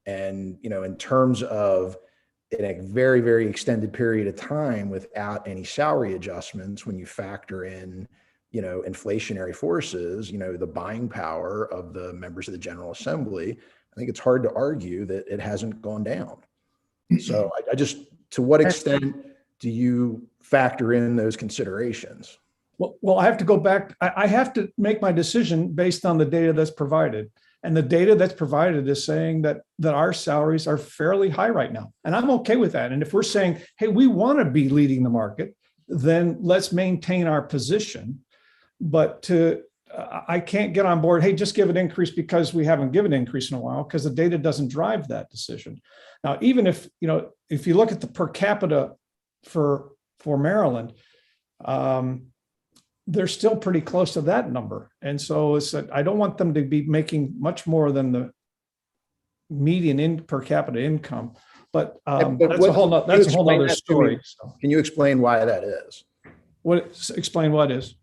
And, you know, in terms of in a very, very extended period of time without any salary adjustments, when you factor in, you know, inflationary forces, you know, the buying power of the members of the General Assembly, I think it's hard to argue that it hasn't gone down. So I just, to what extent do you factor in those considerations? Well, I have to go back. I have to make my decision based on the data that's provided. And the data that's provided is saying that our salaries are fairly high right now. And I'm okay with that. And if we're saying, hey, we want to be leading the market, then let's maintain our position. But I can't get on board, hey, just give an increase because we haven't given an increase in a while, because the data doesn't drive that decision. Now, even if, you know, if you look at the per capita for Maryland, they're still pretty close to that number. And so it's I don't want them to be making much more than the median per capita income. But that's a whole other story. So. Can you explain why that is? Explain what is?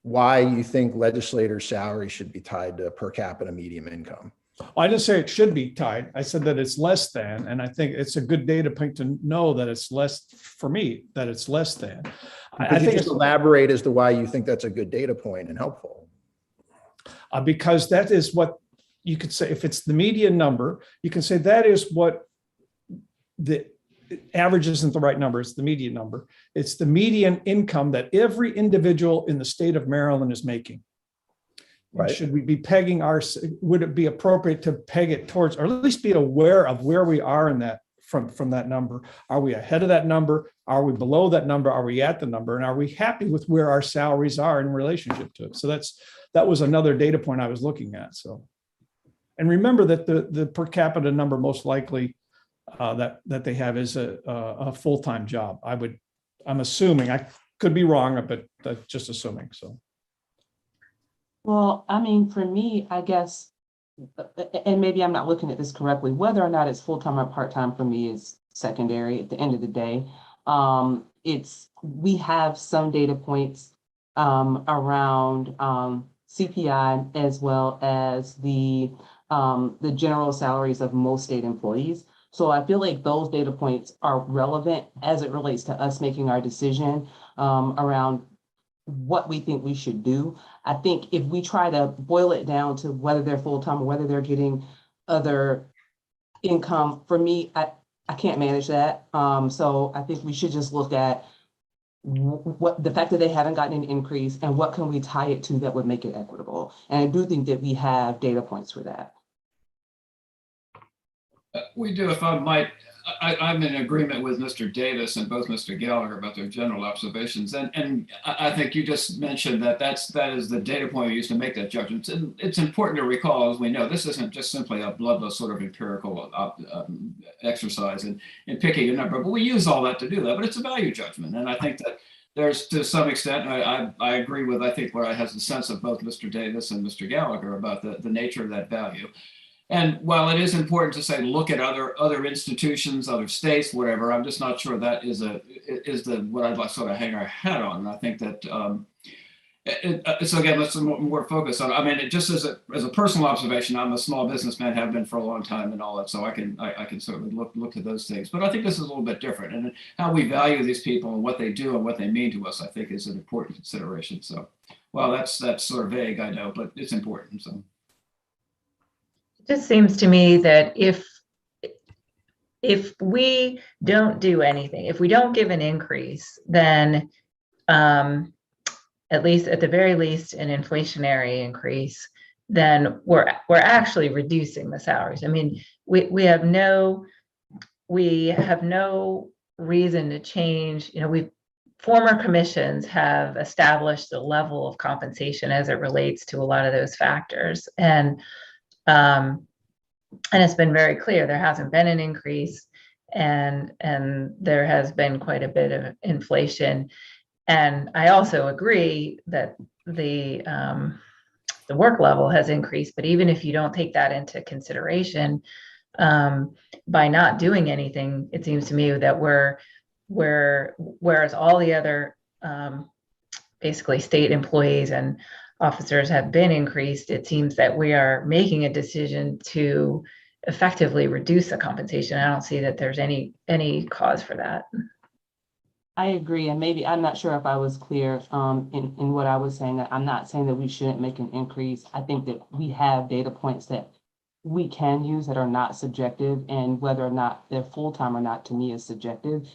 Why you think legislators' salary should be tied to per capita median income? I didn't say it should be tied. I said that it's less than, and I think it's a good data point to know that it's less, for me, that it's less than. I think just elaborate as to why you think that's a good data point and helpful. Because that is what you could say, if it's the median number, you can say that is what the average isn't the right number, it's the median number. It's the median income that every individual in the state of Maryland is making. Right. Should we be pegging would it be appropriate to peg it towards, or at least be aware of where we are in that from that number? Are we ahead of that number? Are we below that number? Are we at the number? And are we happy with where our salaries are in relationship to it? So that was another data point I was looking at. So, and remember that the per capita number most likely that they have is a full-time job. I'm assuming, I could be wrong, but that's just assuming. So. Well, I mean, for me, I guess, and maybe I'm not looking at this correctly, whether or not it's full-time or part-time for me is secondary at the end of the day. We have some data points around CPI as well as the general salaries of most state employees. So I feel like those data points are relevant as it relates to us making our decision around what we think we should do. I think if we try to boil it down to whether they're full-time or whether they're getting other income, for me, I can't manage that. So I think we should just look at what the fact that they haven't gotten an increase and what can we tie it to that would make it equitable. And I do think that we have data points for that. We do, if I might. I'm in agreement with Mr. Davis and both Mr. Gallagher about their general observations. And I think you just mentioned that is the data point we used to make that judgment. And it's important to recall, as we know, this isn't just simply a bloodless sort of empirical exercise in picking a number, but we use all that to do that, but it's a value judgment. And I think that there's to some extent, I agree with, I think where I has the sense of both Mr. Davis and Mr. Gallagher about the nature of that value. And while it is important to say, look at other institutions, other states, whatever, I'm just not sure that is what I'd like sort of hang our hat on. And I think that, so again, let's more focus on, I mean, it just as a personal observation, I'm a small businessman, have been for a long time and all that. So I can certainly look at those things, but I think this is a little bit different, and how we value these people and what they do and what they mean to us, I think is an important consideration. So, well, that's sort of vague, I know, but it's important. So. It just seems to me that if we don't do anything, if we don't give an increase, then at least at the very least an inflationary increase, then we're actually reducing the salaries. I mean, we have no reason to change. You know, former commissions have established a level of compensation as it relates to a lot of those factors, and it's been very clear there hasn't been an increase, and there has been quite a bit of inflation. And I also agree that the work level has increased, but even if you don't take that into consideration, by not doing anything, it seems to me that whereas all the other basically state employees and officers have been increased, it seems that we are making a decision to effectively reduce the compensation. I don't see that there's any cause for that. I agree, and maybe I'm not sure if I was clear in what I was saying. That I'm not saying that we shouldn't make an increase. I think that we have data points that we can use that are not subjective, and whether or not they're full-time or not, to me, is subjective.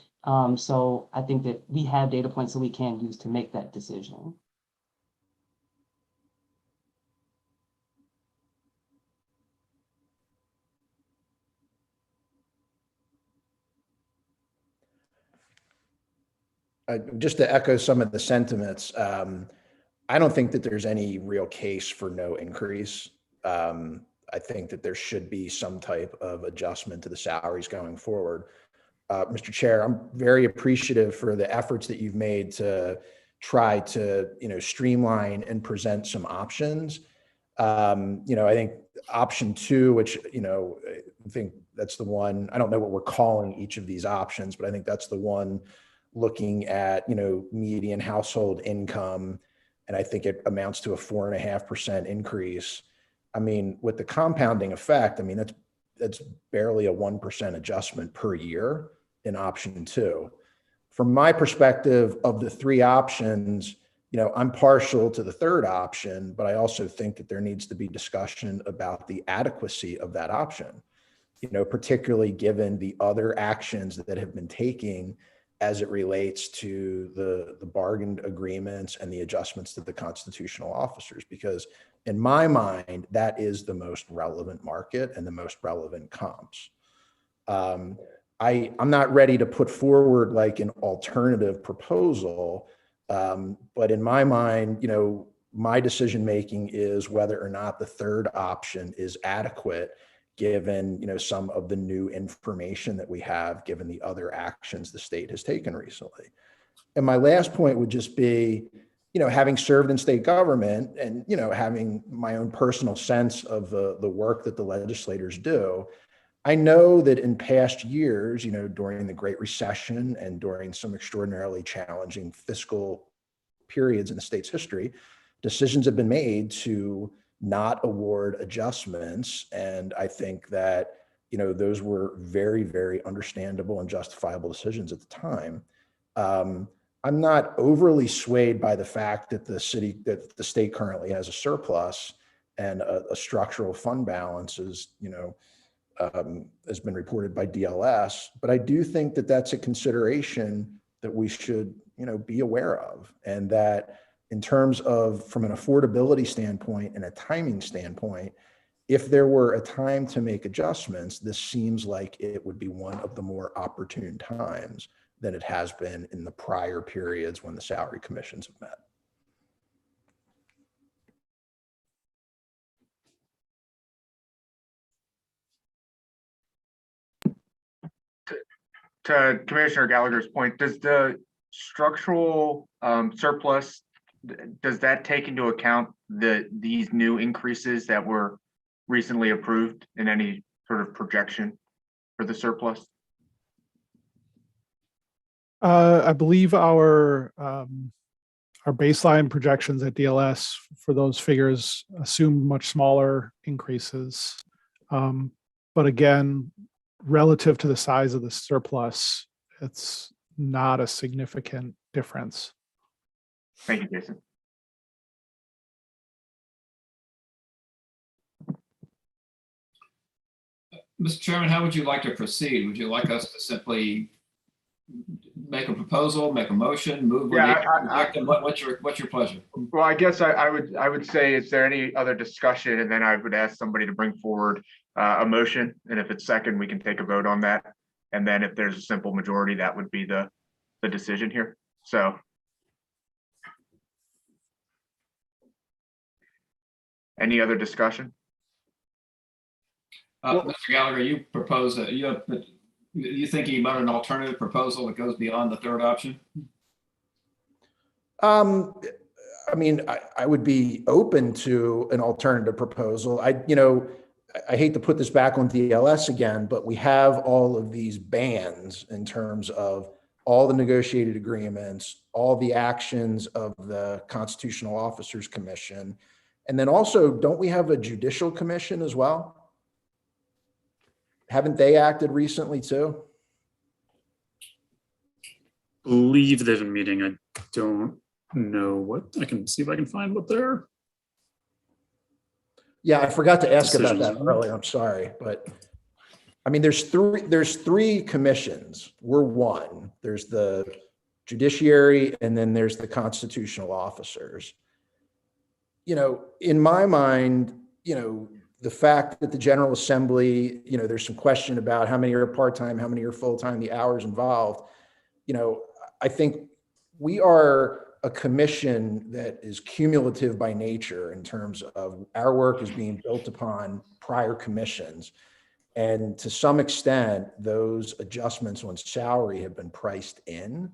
So I think that we have data points that we can use to make that decision. Just to echo some of the sentiments, I don't think that there's any real case for no increase. I think that there should be some type of adjustment to the salaries going forward. Mr. Chair, I'm very appreciative for the efforts that you've made to try to, streamline and present some options. I think option 2, which, I think that's the one, I don't know what we're calling each of these options, but I think that's the one looking at, median household income. And I think it amounts to a 4.5% increase. I mean, with the compounding effect, I mean, that's barely a 1% adjustment per year in option 2. From my perspective of the 3 options, I'm partial to the third option, but I also think that there needs to be discussion about the adequacy of that option, particularly given the other actions that have been taken as it relates to the bargained agreements and the adjustments to the constitutional officers, because in my mind, that is the most relevant market and the most relevant comps. I'm not ready to put forward like an alternative proposal, but in my mind, my decision-making is whether or not the third option is adequate given, some of the new information that we have, given the other actions the state has taken recently. And my last point would just be, having served in state government and, having my own personal sense of the work that the legislators do, I know that in past years, during the Great Recession and during some extraordinarily challenging fiscal periods in the state's history, decisions have been made to not award adjustments. And I think that, those were very, very understandable and justifiable decisions at the time. I'm not overly swayed by the fact that the state currently has a surplus and a structural fund balance has been reported by DLS, but I do think that that's a consideration that we should, be aware of, and that in terms of from an affordability standpoint and a timing standpoint, if there were a time to make adjustments, this seems like it would be one of the more opportune times than it has been in the prior periods when the salary commissions have met. To Commissioner Gallagher's point, does the structural surplus, does that take into account these new increases that were recently approved in any sort of projection for the surplus? I believe our baseline projections at DLS for those figures assume much smaller increases. But again, relative to the size of the surplus, it's not a significant difference. Thank you, Jason. Mr. Chairman, how would you like to proceed? Would you like us to simply make a proposal, make a motion, move? Yeah, What's your pleasure? Well, I guess I would say, is there any other discussion? And then I would ask somebody to bring forward a motion. And if it's second, we can take a vote on that. And then if there's a simple majority, that would be the decision here. So. Any other discussion? Mr. Gallagher, you propose that you thinking about an alternative proposal that goes beyond the third option? I mean, I would be open to an alternative proposal. I hate to put this back on DLS again, but we have all of these bans in terms of all the negotiated agreements, all the actions of the Constitutional Officers Commission. And then also, don't we have a Judicial Commission as well? Haven't they acted recently too? Believe they've been meeting. I don't know what, I can see if I can find what they're. Yeah, I forgot to ask about Decisions. that earlier. I'm sorry, but I mean, there's three commissions. We're one. There's the judiciary, and then there's the constitutional officers. In my mind, the fact that the General Assembly, there's some question about how many are part-time, how many are full-time, the hours involved. I think we are a commission that is cumulative by nature in terms of our work is being built upon prior commissions. And to some extent, those adjustments on salary have been priced in.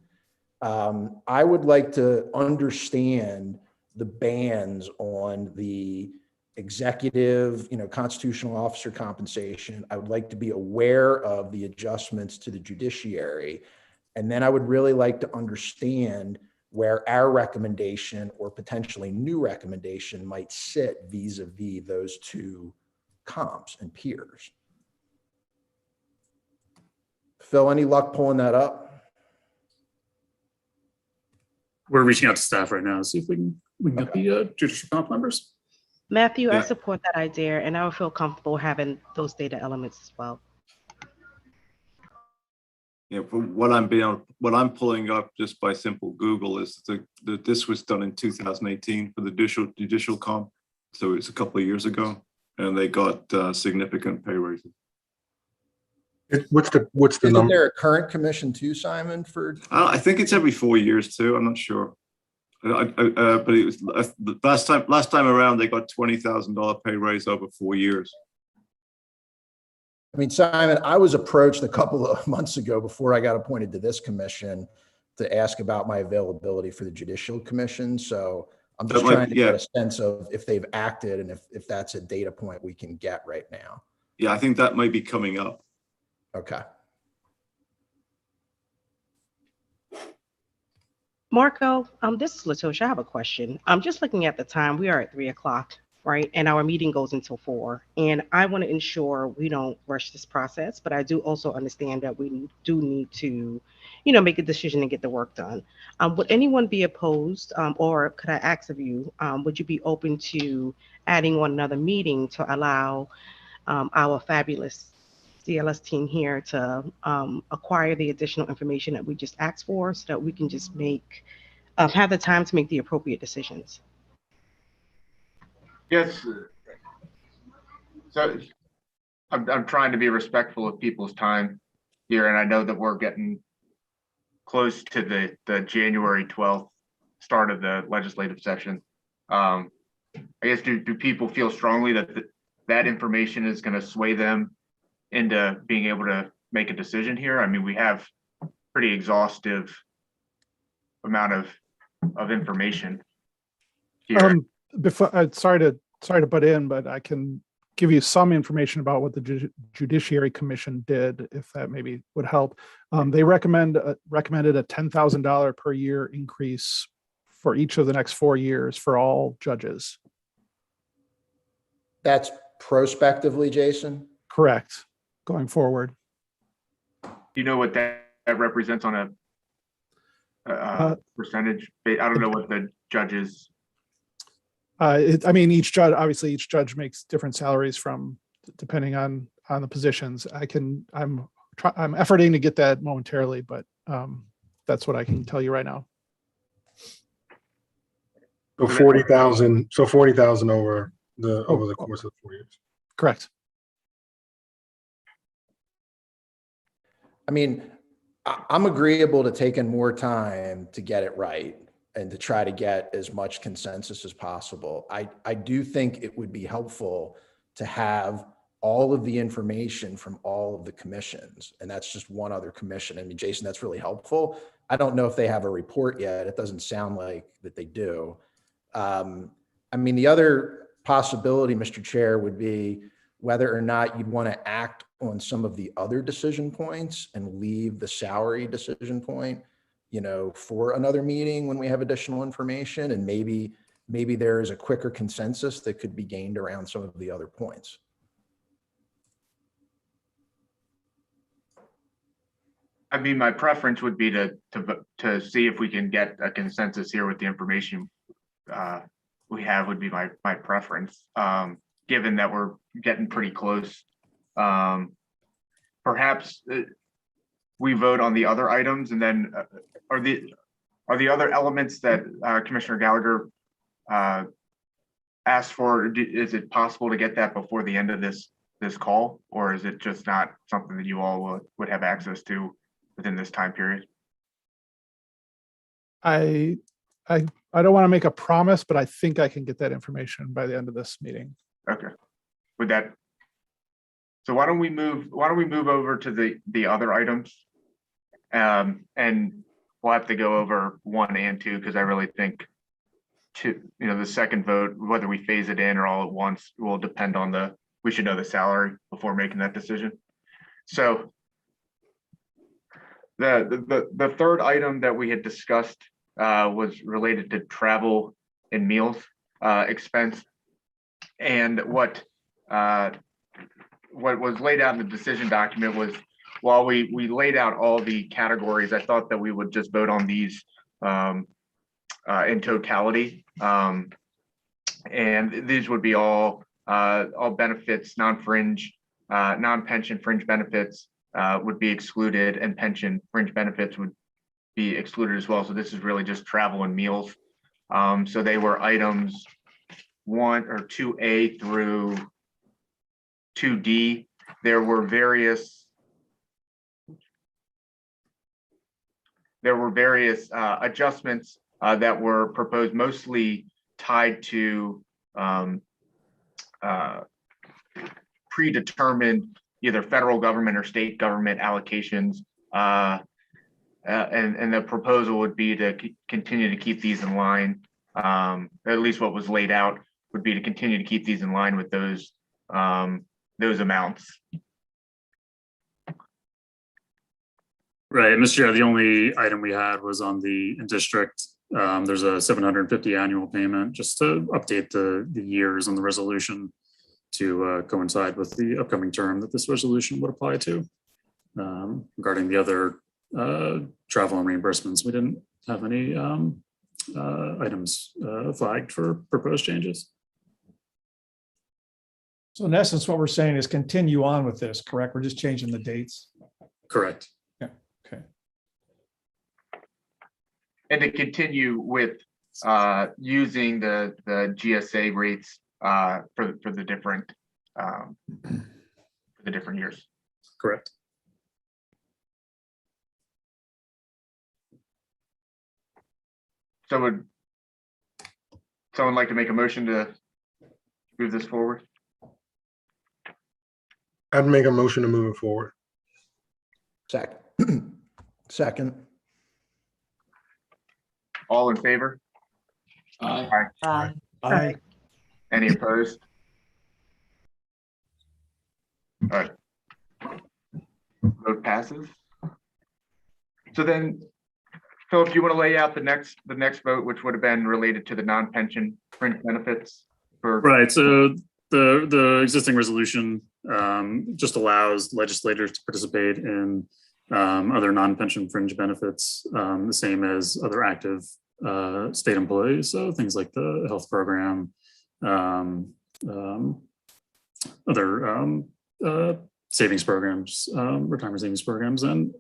I would like to understand the bans on the executive, constitutional officer compensation. I would like to be aware of the adjustments to the judiciary. And then I would really like to understand where our recommendation or potentially new recommendation might sit vis-a-vis those two comps and peers. Phil, any luck pulling that up? We're reaching out to staff right now to see if we can get the judicial comp numbers. Matthew, I Yeah. support that idea, and I would feel comfortable having those data elements as well. Yeah, from what I'm pulling up just by simple Google is that this was done in 2018 for the judicial comp. So it's a couple of years ago, and they got significant pay raises. What's the Isn't number? there a current commission too, Simon, for? I think it's every 4 years too. I'm not sure. But it was last time around they got $20,000 pay raise over 4 years. I mean, Simon, I was approached a couple of months ago before I got appointed to this commission to ask about my availability for the Judicial Commission. So I'm just trying to get a sense of if they've acted and if that's a data point we can get right now. Yeah, I think that might be coming up. Okay. Marco, this is Latosha. I have a question. I'm just looking at the time. We are at 3:00, right? And our meeting goes until 4. And I want to ensure we don't rush this process, but I do also understand that we do need to, make a decision and get the work done. Would anyone be opposed, or could I ask of you, would you be open to adding on another meeting to allow our fabulous DLS team here to acquire the additional information that we just asked for, so that we can just have the time to make the appropriate decisions? Yes. So I'm trying to be respectful of people's time here, and I know that we're getting close to the January 12th start of the legislative session. I guess, do people feel strongly that that information is going to sway them into being able to make a decision here? I mean, we have pretty exhaustive amount of information here. Before, sorry to butt in, but I can give you some information about what the Judiciary Commission did, if that maybe would help. They recommended a $10,000 per year increase for each of the next 4 years for all judges. That's prospectively, Jason? Correct, going forward. Do you know what that represents on a percentage? I don't know what the judges. I mean, each judge makes different salaries depending on the positions. I'm efforting to get that momentarily, but that's what I can tell you right now. So 40,000. So 40,000 over the course of 4 years. Correct. I mean, I'm agreeable to taking more time to get it right and to try to get as much consensus as possible. I do think it would be helpful to have all of the information from all of the commissions, and that's just one other commission. I mean, Jason, that's really helpful. I don't know if they have a report yet. It doesn't sound like that they do. I mean, the other possibility, Mr. Chair, would be whether or not you'd want to act on some of the other decision points and leave the salary decision point, for another meeting when we have additional information, and maybe there is a quicker consensus that could be gained around some of the other points. I mean, my preference would be to see if we can get a consensus here with the information we have would be my preference. Given that we're getting pretty close, perhaps we vote on the other items, and then are the other elements that Commissioner Gallagher asked for? Is it possible to get that before the end of this call, or is it just not something that you all would have access to within this time period? I don't want to make a promise, but I think I can get that information by the end of this meeting. Okay. So why don't we move over to the other items? And we'll have to go over 1 and 2, because I really think the second vote, whether we phase it in or all at once, will depend on we should know the salary before making that decision. So the third item that we had discussed was related to travel and meals expense. And what was laid out in the decision document was, while we laid out all the categories, I thought that we would just vote on these in totality. And these would be all benefits, non-fringe, non-pension fringe benefits would be excluded, and pension fringe benefits would be excluded as well. So this is really just travel and meals. So they were items 1 or 2A through 2D. There were various adjustments that were proposed, mostly tied to predetermined either federal government or state government allocations. And the proposal would be to continue to keep these in line. At least what was laid out would be to continue to keep these in line with those amounts. Right, Mr. Chair, the only item we had was on the district. There's a $750 annual payment, just to update the years on the resolution to coincide with the upcoming term that this resolution would apply to. Regarding the other travel and reimbursements, we didn't have any items flagged for proposed changes. So in essence, what we're saying is continue on with this, correct? We're just changing the dates. Correct. Yeah. Okay. And to continue with using the GSA rates for the different years. Correct. So would someone like to make a motion to move this forward? I'd make a motion to move it forward. Second. All in favor? Aye. Aye. Any opposed? All right. Vote passes. So then, Philip, do you want to lay out the next vote, which would have been related to the non-pension fringe benefits for? Right, so the existing resolution just allows legislators to participate in other non-pension fringe benefits, the same as other active state employees. So things like the health program, other savings programs, retirement savings programs, and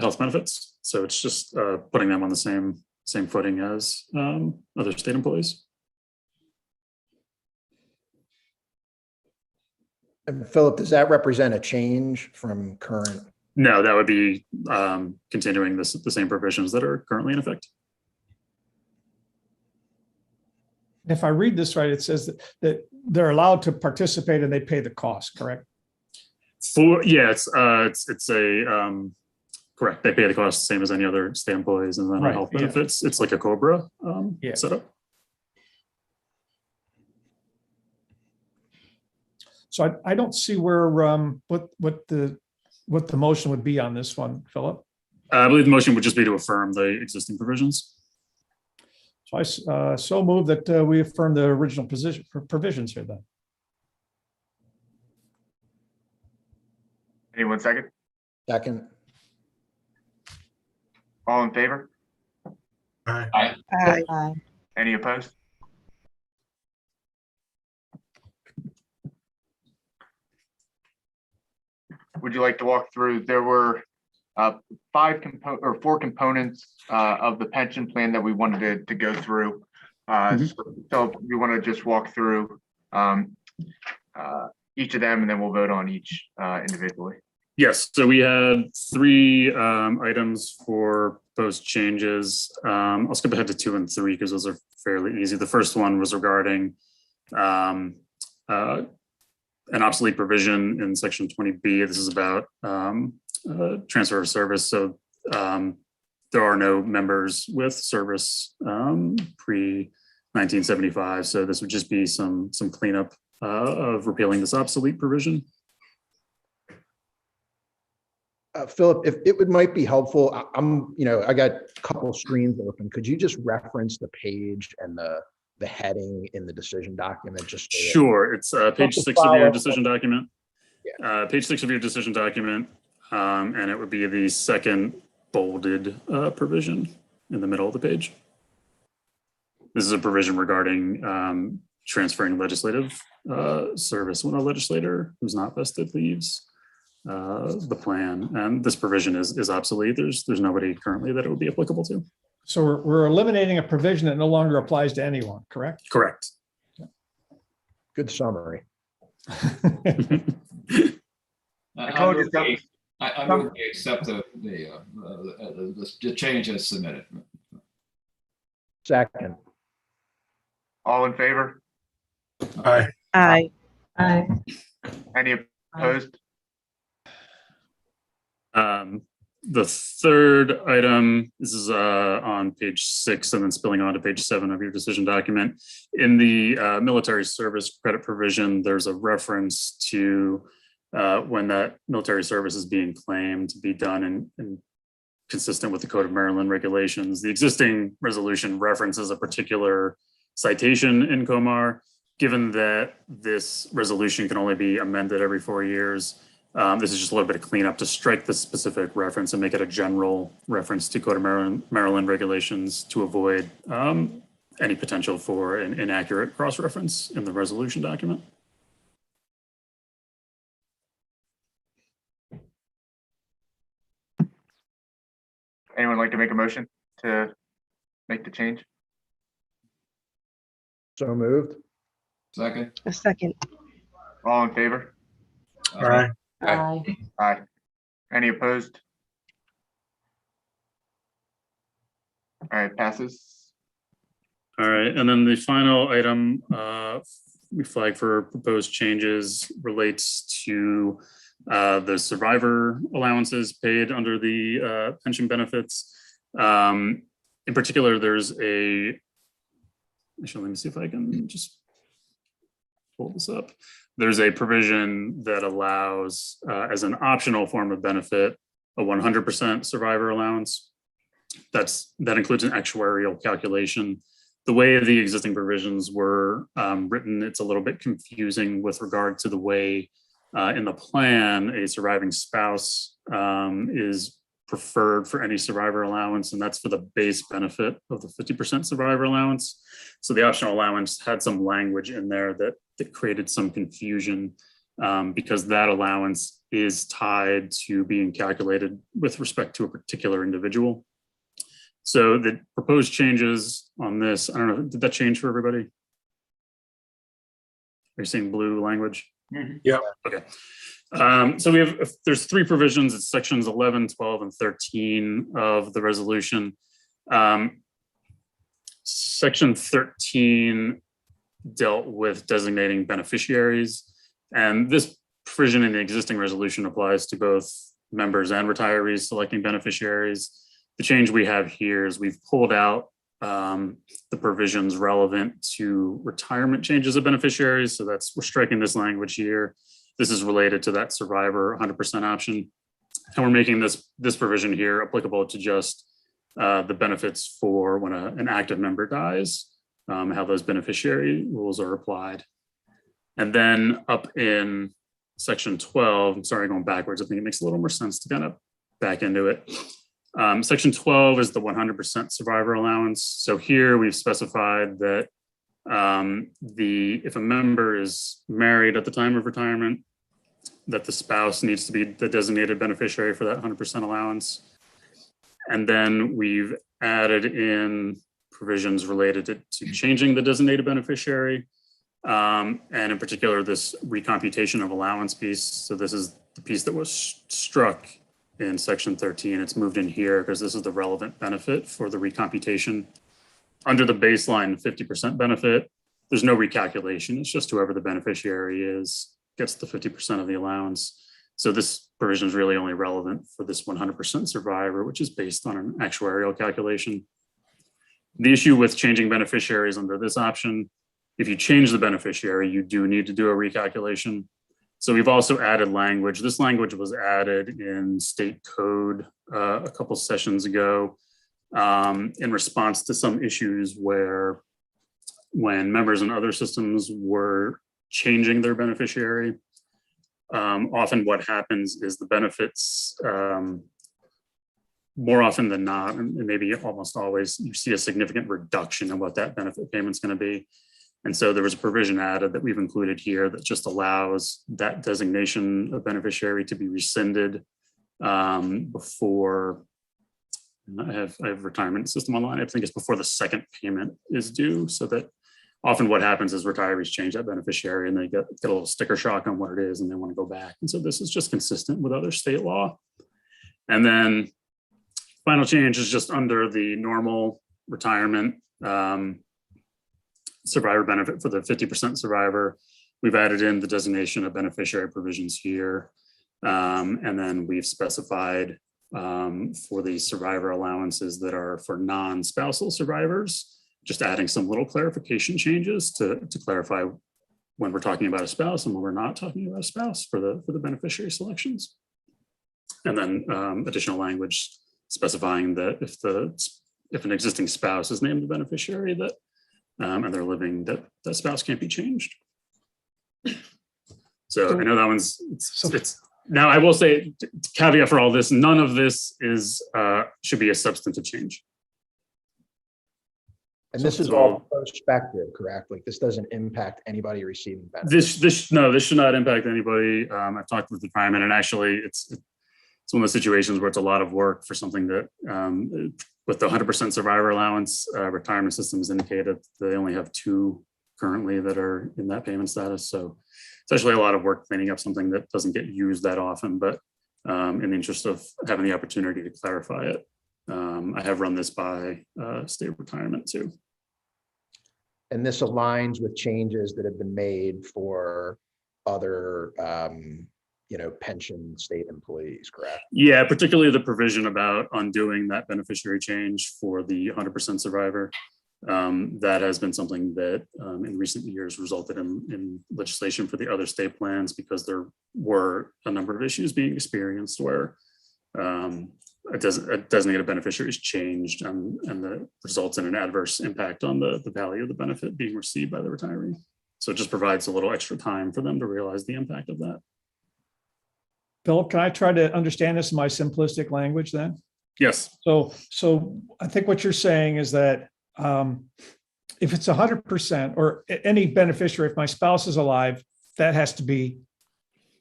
health benefits. So it's just putting them on the same footing as other state employees. And Philip, does that represent a change from current? No, that would be continuing the same provisions that are currently in effect. If I read this right, it says that they're allowed to participate and they pay the cost, correct? It's a correct. They pay the cost the same as any other state employees, and then Right, health yeah. benefits. It's like a COBRA Yeah. setup. So I don't see where what the motion would be on this one, Philip. I believe the motion would just be to affirm the existing provisions. So I so move that we affirm the original provisions here then. Anyone second? Second. All in favor? Aye. Any opposed? Would you like to walk through? There were four components of the pension plan that we wanted to go through. So we want to just walk through each of them, and then we'll vote on each individually. Yes, so we had three items for proposed changes. I'll skip ahead to 2 and 3 because those are fairly easy. The first one was regarding an obsolete provision in section 20B. This is about transfer of service. So there are no members with service pre-1975. So this would just be some cleanup of repealing this obsolete provision. Philip, if it might be helpful, I got a couple of screens open. Could you just reference the page and the heading in the decision document? Just so sure. It's page 6 of your decision document. Yeah. Page 6 of your decision document, and it would be the second bolded provision in the middle of the page. This is a provision regarding transferring legislative service when a legislator who's not vested leaves the plan, and this provision is obsolete. There's nobody currently that it would be applicable to. So we're eliminating a provision that no longer applies to anyone, correct? Correct. good summary. I move we accept the change as submitted. Second. All in favor? Aye. Aye. Aye. Any opposed? The third item, this is on page 6 and then spilling on to page 7 of your decision document. In the military service credit provision, there's a reference to when that military service is being claimed to be done and consistent with the Code of Maryland regulations. The existing resolution references a particular citation in COMAR. Given that this resolution can only be amended every 4 years, this is just a little bit of cleanup to strike the specific reference and make it a general reference to Code of Maryland regulations to avoid any potential for an inaccurate cross-reference in the resolution document. Anyone like to make a motion to make the change? So moved. Second. A second. All in favor? Aye. Aye. Aye. Any opposed? All right, passes. All right, and then the final item we flag for proposed changes relates to the survivor allowances paid under the pension benefits. In particular, there's actually, let me see if I can just pull this up. There's a provision that allows, as an optional form of benefit, a 100% survivor allowance. That includes an actuarial calculation. The way the existing provisions were written, it's a little bit confusing with regard to the way in the plan a surviving spouse is preferred for any survivor allowance, and that's for the base benefit of the 50% survivor allowance. So the optional allowance had some language in there that created some confusion because that allowance is tied to being calculated with respect to a particular individual. So the proposed changes on this, I don't know, did that change for everybody? Are you seeing blue language? Yeah. Okay. So there's 3 provisions. It's sections 11, 12, and 13 of the resolution. Section 13 dealt with designating beneficiaries. And this provision in the existing resolution applies to both members and retirees selecting beneficiaries. The change we have here is we've pulled out the provisions relevant to retirement changes of beneficiaries. So we're striking this language here. This is related to that survivor 100% option. And we're making this provision here applicable to just the benefits for when an active member dies, how those beneficiary rules are applied. And then up in section 12, I'm sorry, going backwards, I think it makes a little more sense to kind of back into it. Section 12 is the 100% survivor allowance. So here we've specified that if a member is married at the time of retirement, that the spouse needs to be the designated beneficiary for that 100% allowance. And then we've added in provisions related to changing the designated beneficiary. And in particular, this recomputation of allowance piece. So this is the piece that was struck in section 13. It's moved in here because this is the relevant benefit for the recomputation. Under the baseline 50% benefit, there's no recalculation. It's just whoever the beneficiary is gets the 50% of the allowance. So this provision is really only relevant for this 100% survivor, which is based on an actuarial calculation. The issue with changing beneficiaries under this option, if you change the beneficiary, you do need to do a recalculation. So we've also added language. This language was added in state code a couple sessions ago in response to some issues where when members in other systems were changing their beneficiary, often what happens is the benefits, more often than not, and maybe almost always, you see a significant reduction in what that benefit payment's going to be. And so there was a provision added that we've included here that just allows that designation of beneficiary to be rescinded before, I have retirement system online. I think it's before the second payment is due, so that often what happens is retirees change that beneficiary and they get a little sticker shock on what it is and they want to go back. And so this is just consistent with other state law. And then final change is just under the normal retirement survivor benefit for the 50% survivor. We've added in the designation of beneficiary provisions here. And then we've specified for the survivor allowances that are for non-spousal survivors, just adding some little clarification changes to clarify when we're talking about a spouse and when we're not talking about a spouse for the beneficiary selections. And then additional language specifying that if an existing spouse is named the beneficiary, that and they're living, that spouse can't be changed. So I know that one's it's now I will say, caveat for all this, none of this is should be a substantive change. And this is all prospective, correct? Like this doesn't impact anybody receiving benefits. This should not impact anybody. I've talked with the retirement, and actually it's one of the situations where it's a lot of work for something that with the 100% survivor allowance, retirement systems indicated they only have 2 currently that are in that payment status. So it's actually a lot of work cleaning up something that doesn't get used that often, but in the interest of having the opportunity to clarify it, I have run this by state retirement too. And this aligns with changes that have been made for other pension state employees, correct? Yeah, particularly the provision about undoing that beneficiary change for the 100% survivor. That has been something that in recent years resulted in legislation for the other state plans, because there were a number of issues being experienced where a designated beneficiary is changed and that results in an adverse impact on the value of the benefit being received by the retiree. So it just provides a little extra time for them to realize the impact of that. Philip, can I try to understand this in my simplistic language then? Yes. So I think what you're saying is that if it's 100% or any beneficiary, if my spouse is alive, that has to be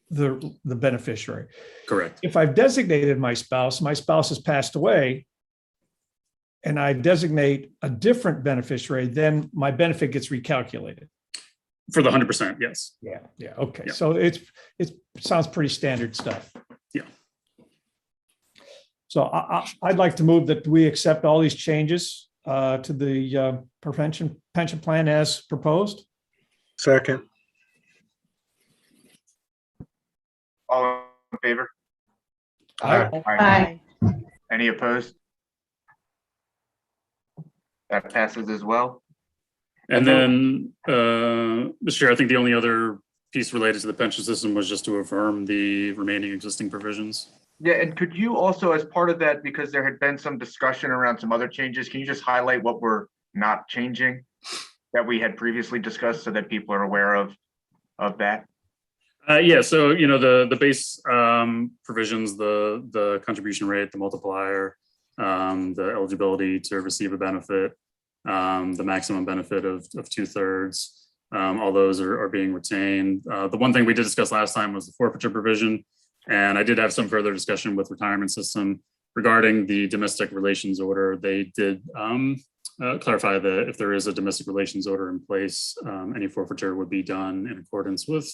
the beneficiary. Correct. If I've designated my spouse has passed away, and I designate a different beneficiary, then my benefit gets recalculated. For the 100%, yes. Yeah. Okay. Yeah. So it sounds pretty standard stuff. Yeah. So I'd like to move that we accept all these changes to the pension plan as proposed. Second. All in favor? Aye. Aye. Any opposed? That passes as well. And then, Mr. Chair, I think the only other piece related to the pension system was just to affirm the remaining existing provisions. Yeah, and could you also, as part of that, because there had been some discussion around some other changes, can you just highlight what we're not changing that we had previously discussed so that people are aware of that? Yeah, so the base provisions, the contribution rate, the multiplier, the eligibility to receive a benefit, the maximum benefit of 2/3, all those are being retained. The one thing we did discuss last time was the forfeiture provision, and I did have some further discussion with retirement system regarding the domestic relations order. They did clarify that if there is a domestic relations order in place, any forfeiture would be done in accordance with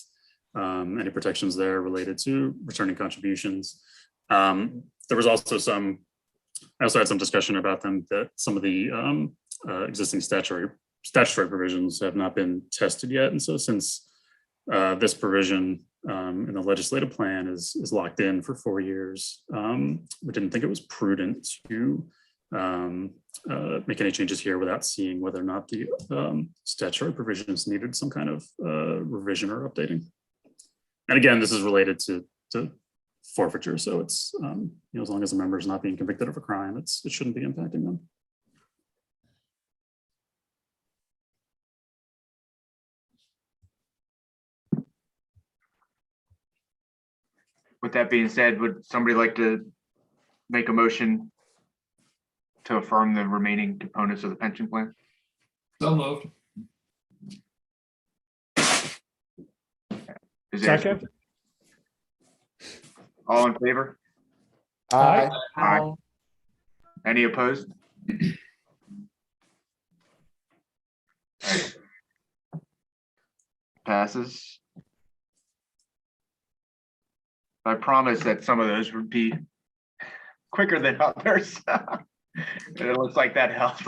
any protections there related to returning contributions. There was also I also had some discussion about them that some of the existing statutory provisions have not been tested yet. And so since this provision in the legislative plan is locked in for 4 years, we didn't think it was prudent to make any changes here without seeing whether or not the statutory provisions needed some kind of revision or updating. And again, this is related to forfeiture. So it's, as long as a member is not being convicted of a crime, it shouldn't be impacting them. With that being said, would somebody like to make a motion to affirm the remaining components of the pension plan? So moved. Is there- Second. All in favor? Aye. Aye. Any opposed? Passes. I promise that some of those would be quicker than others. It looks like that helped.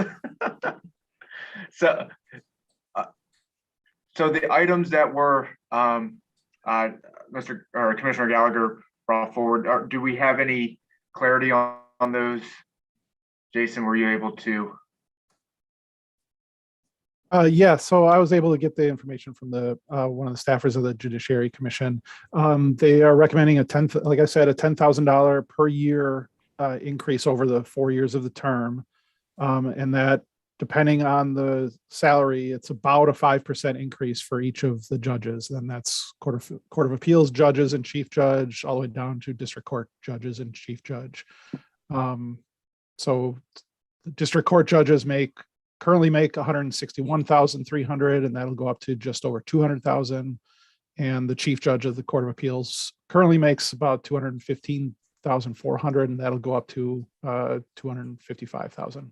So the items that were Commissioner Gallagher brought forward, do we have any clarity on those? Jason, were you able to? Yeah, so I was able to get the information from the one of the staffers of the Judiciary Commission. They are recommending a $10,000 per year increase over the 4 years of the term, and that depending on the salary, it's about a 5% increase for each of the judges. Then that's Court of Appeals judges and chief judge, all the way down to district court judges and chief judge. So the district court judges currently make $161,300, and that'll go up to just over $200,000. And the chief judge of the Court of Appeals currently makes about $215,400, and that'll go up to $255,000.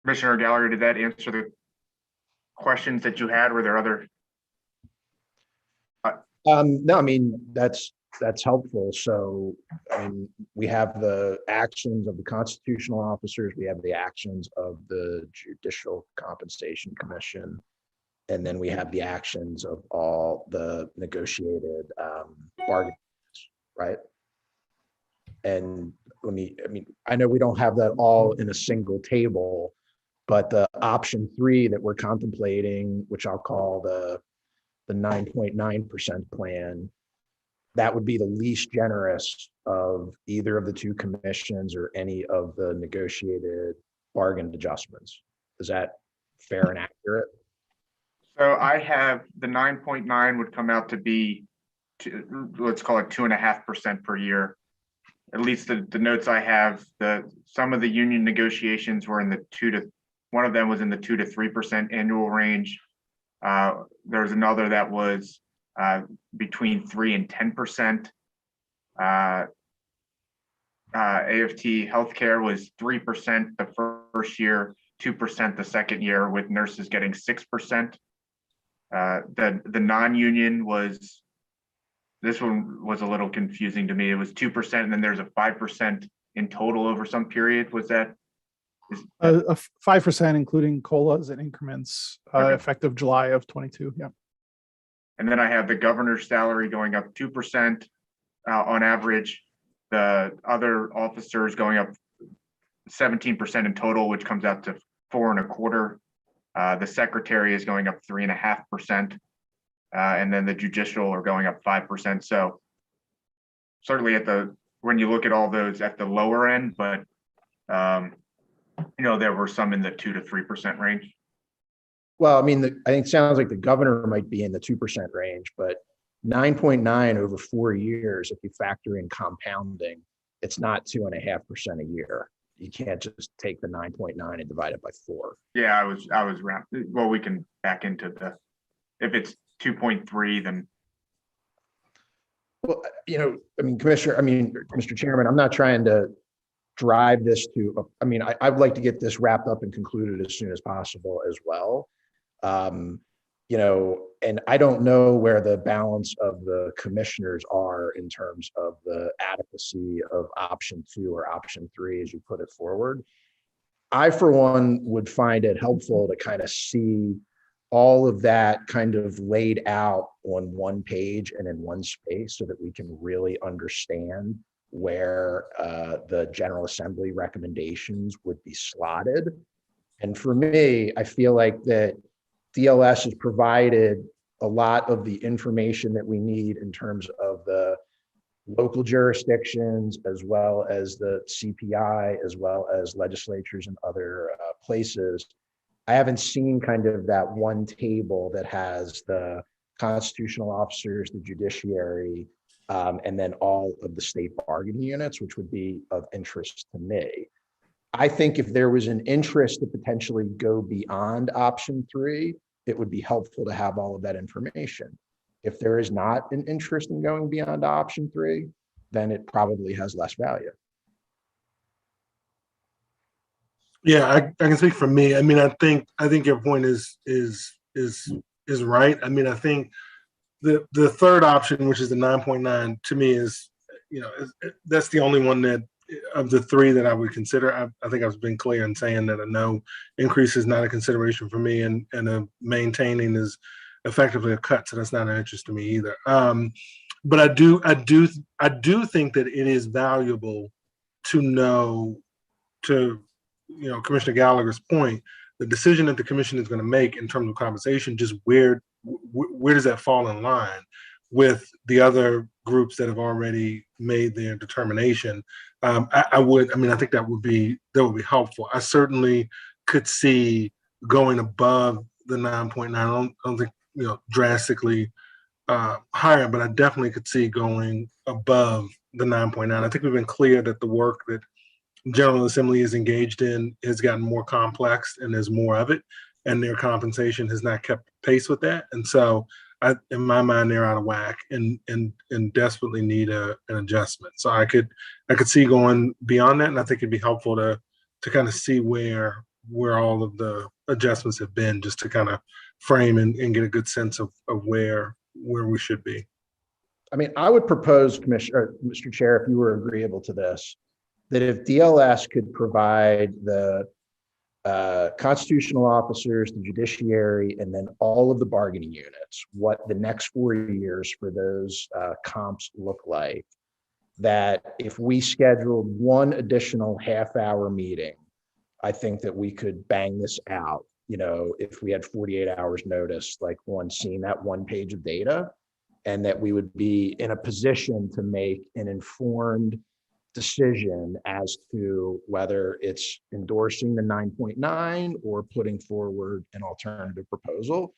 Commissioner Gallagher, did that answer the questions that you had? Were there other? No, I mean, that's that's helpful. So, I mean, we have the actions of the constitutional officers, we have the actions of the Judicial Compensation Commission, and then we have the actions of all the negotiated bargaining, right? And I know we don't have that all in a single table, but the option 3 that we're contemplating, which I'll call the 9.9% plan, that would be the least generous of either of the 2 commissions or any of the negotiated bargain adjustments. Is that fair and accurate? So I have the 9.9 would come out to be, let's call it 2.5% per year. At least the notes I have, some of the union negotiations were in the one of them was in the 2 to 3% annual range. There was another that was between 3 and 10%. AFT healthcare was 3% the first year, 2% the second year, with nurses getting 6%. The non-union was, this one was a little confusing to me. It was 2%, and then there's a 5% in total over some period. Was that? A 5%, including COLAs and increments, Okay. effective July of 22. Yeah. And then I have the governor's salary going up 2% on average. The other officers going up 17% in total, which comes out to 4.25%. The secretary is going up 3.5%. And then the judicial are going up 5%. So certainly when you look at all those at the lower end, but there were some in the 2 to 3% range. Well, I mean, I think it sounds like the governor might be in the 2% range, but 9.9 over 4 years, if you factor in compounding, it's not 2.5% a year. You can't just take the 9.9 and divide it by 4. Yeah, I was around. Well, we can back into if it's 2.3, then. Well, Mr. Chairman, I'm not trying to drive this to, I'd like to get this wrapped up and concluded as soon as possible as well. And I don't know where the balance of the commissioners are in terms of the adequacy of option 2 or option 3 as you put it forward. I, for one, would find it helpful to kind of see all of that kind of laid out on one page and in one space so that we can really understand where the General Assembly recommendations would be slotted. And for me, I feel like that DLS has provided a lot of the information that we need in terms of the local jurisdictions, as well as the CPI, as well as legislatures and other places. I haven't seen kind of that one table that has the constitutional officers, the judiciary, and then all of the state bargaining units, which would be of interest to me. I think if there was an interest to potentially go beyond option 3, it would be helpful to have all of that information. If there is not an interest in going beyond option 3, then it probably has less value. Yeah, I can speak for me. I mean, I think your point is right. I mean, I think the third option, which is the 9.9, to me is, that's the only one that of the 3 that I would consider. I think I've been clear in saying that a no increase is not a consideration for me, and a maintaining is effectively a cut, so that's not an interest to me either. But I do think that it is valuable to know, to Commissioner Gallagher's point, the decision that the commission is going to make in terms of compensation, just where does that fall in line with the other groups that have already made their determination. I think that would be helpful. I certainly could see going above the 9.9. I don't think drastically higher, but I definitely could see going above the 9.9. I think we've been clear that the work that General Assembly is engaged in has gotten more complex, and there's more of it, and their compensation has not kept pace with that. And so in my mind, they're out of whack and desperately need an adjustment. So I could see going beyond that, and I think it'd be helpful to kind of see where all of the adjustments have been, just to kind of frame and get a good sense of where we should be. I mean, I would propose, Commissioner, Mr. Chair, if you were agreeable to this, that if DLS could provide the constitutional officers, the judiciary, and then all of the bargaining units, what the next 4 years for those comps look like, that if we scheduled one additional half-hour meeting, I think that we could bang this out. You know, if we had 48 hours notice, like one seeing that one page of data, and that we would be in a position to make an informed decision as to whether it's endorsing the 9.9 or putting forward an alternative proposal.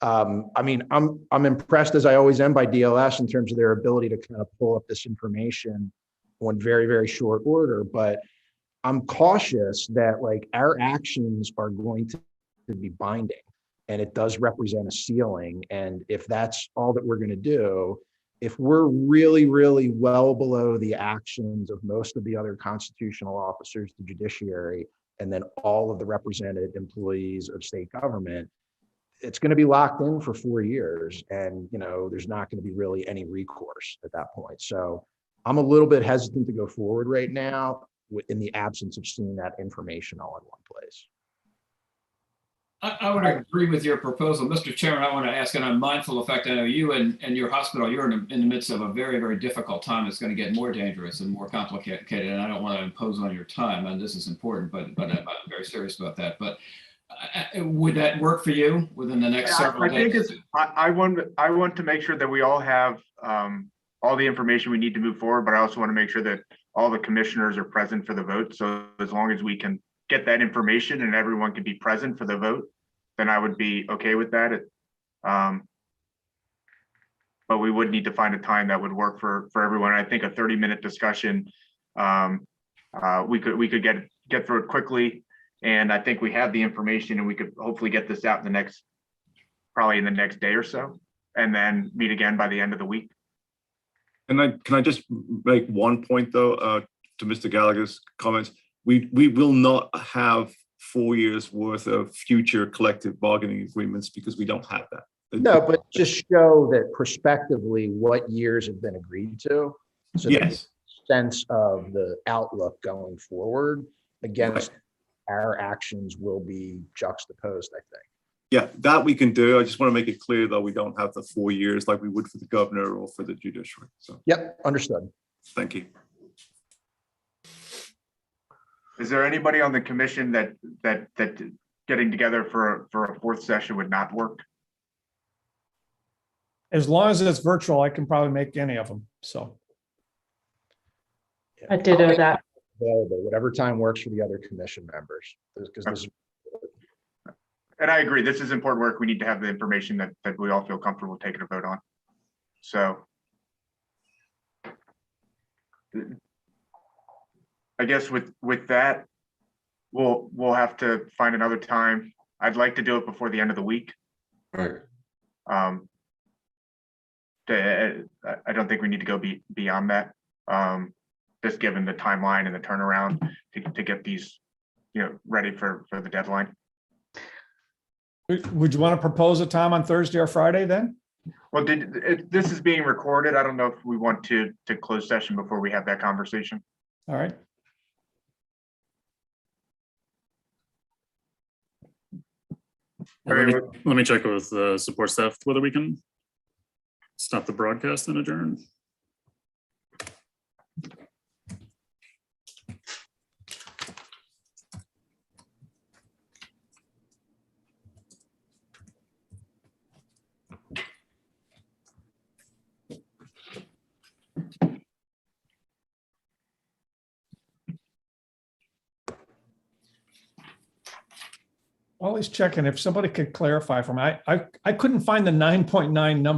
I mean, I'm impressed, as I always am, by DLS in terms of their ability to kind of pull up this information on very, very short order. But I'm cautious that like our actions are going to be binding, and it does represent a ceiling. And if that's all that we're going to do, if we're really, really well below the actions of most of the other constitutional officers, the judiciary, and then all of the represented employees of state government, it's going to be locked in for 4 years. And, you know, there's not going to be really any recourse at that point. So I'm a little bit hesitant to go forward right now in the absence of seeing that information all in one place. I would agree with your proposal. Mr. Chairman, I want to ask, and I'm mindful of the fact I know you and your hospital, you're in the midst of a very, very difficult time. It's going to get more dangerous and more complicated, and I don't want to impose on your time, and this is important, but I'm very serious about that. But would that work for you within the next several days? I want to make sure that we all have all the information we need to move forward, but I also want to make sure that all the commissioners are present for the vote. So as long as we can get that information and everyone can be present for the vote, then I would be okay with that. But we would need to find a time that would work for everyone. I think a 30-minute discussion, we could get through it quickly. And I think we have the information, and we could hopefully get this out in probably in the next day or so, and then meet again by the end of the week. And can I just make one point though, to Mr. Gallagher's comments? We will not have 4 years worth of future collective bargaining agreements because we don't have that. No, but just show that prospectively what years have been agreed to. So yes, sense of the outlook going forward against our actions will be juxtaposed, I think. Yeah, that we can do. I just want to make it clear though, we don't have the 4 years like we would for the governor or for the judiciary. So yep, understood. Thank you. Is there anybody on the commission that getting together for a fourth session would not work? As long as it's virtual, I can probably make any of them. So I ditto that. Available, whatever time works for the other commission members. Because this. And I agree, this is important work. We need to have the information that we all feel comfortable taking a vote on. So I guess with that, we'll have to find another time. I'd like to do it before the end of the week. Right. I don't think we need to go beyond that. Just given the timeline and the turnaround to get these, ready for the deadline. would you want to propose a time on Thursday or Friday then? Well, this is being recorded. I don't know if we want to close session before we have that conversation. All right. Let me check with the support staff whether we can stop the broadcast and adjourn. Always checking if somebody could clarify for me. I couldn't find the 9.9 number.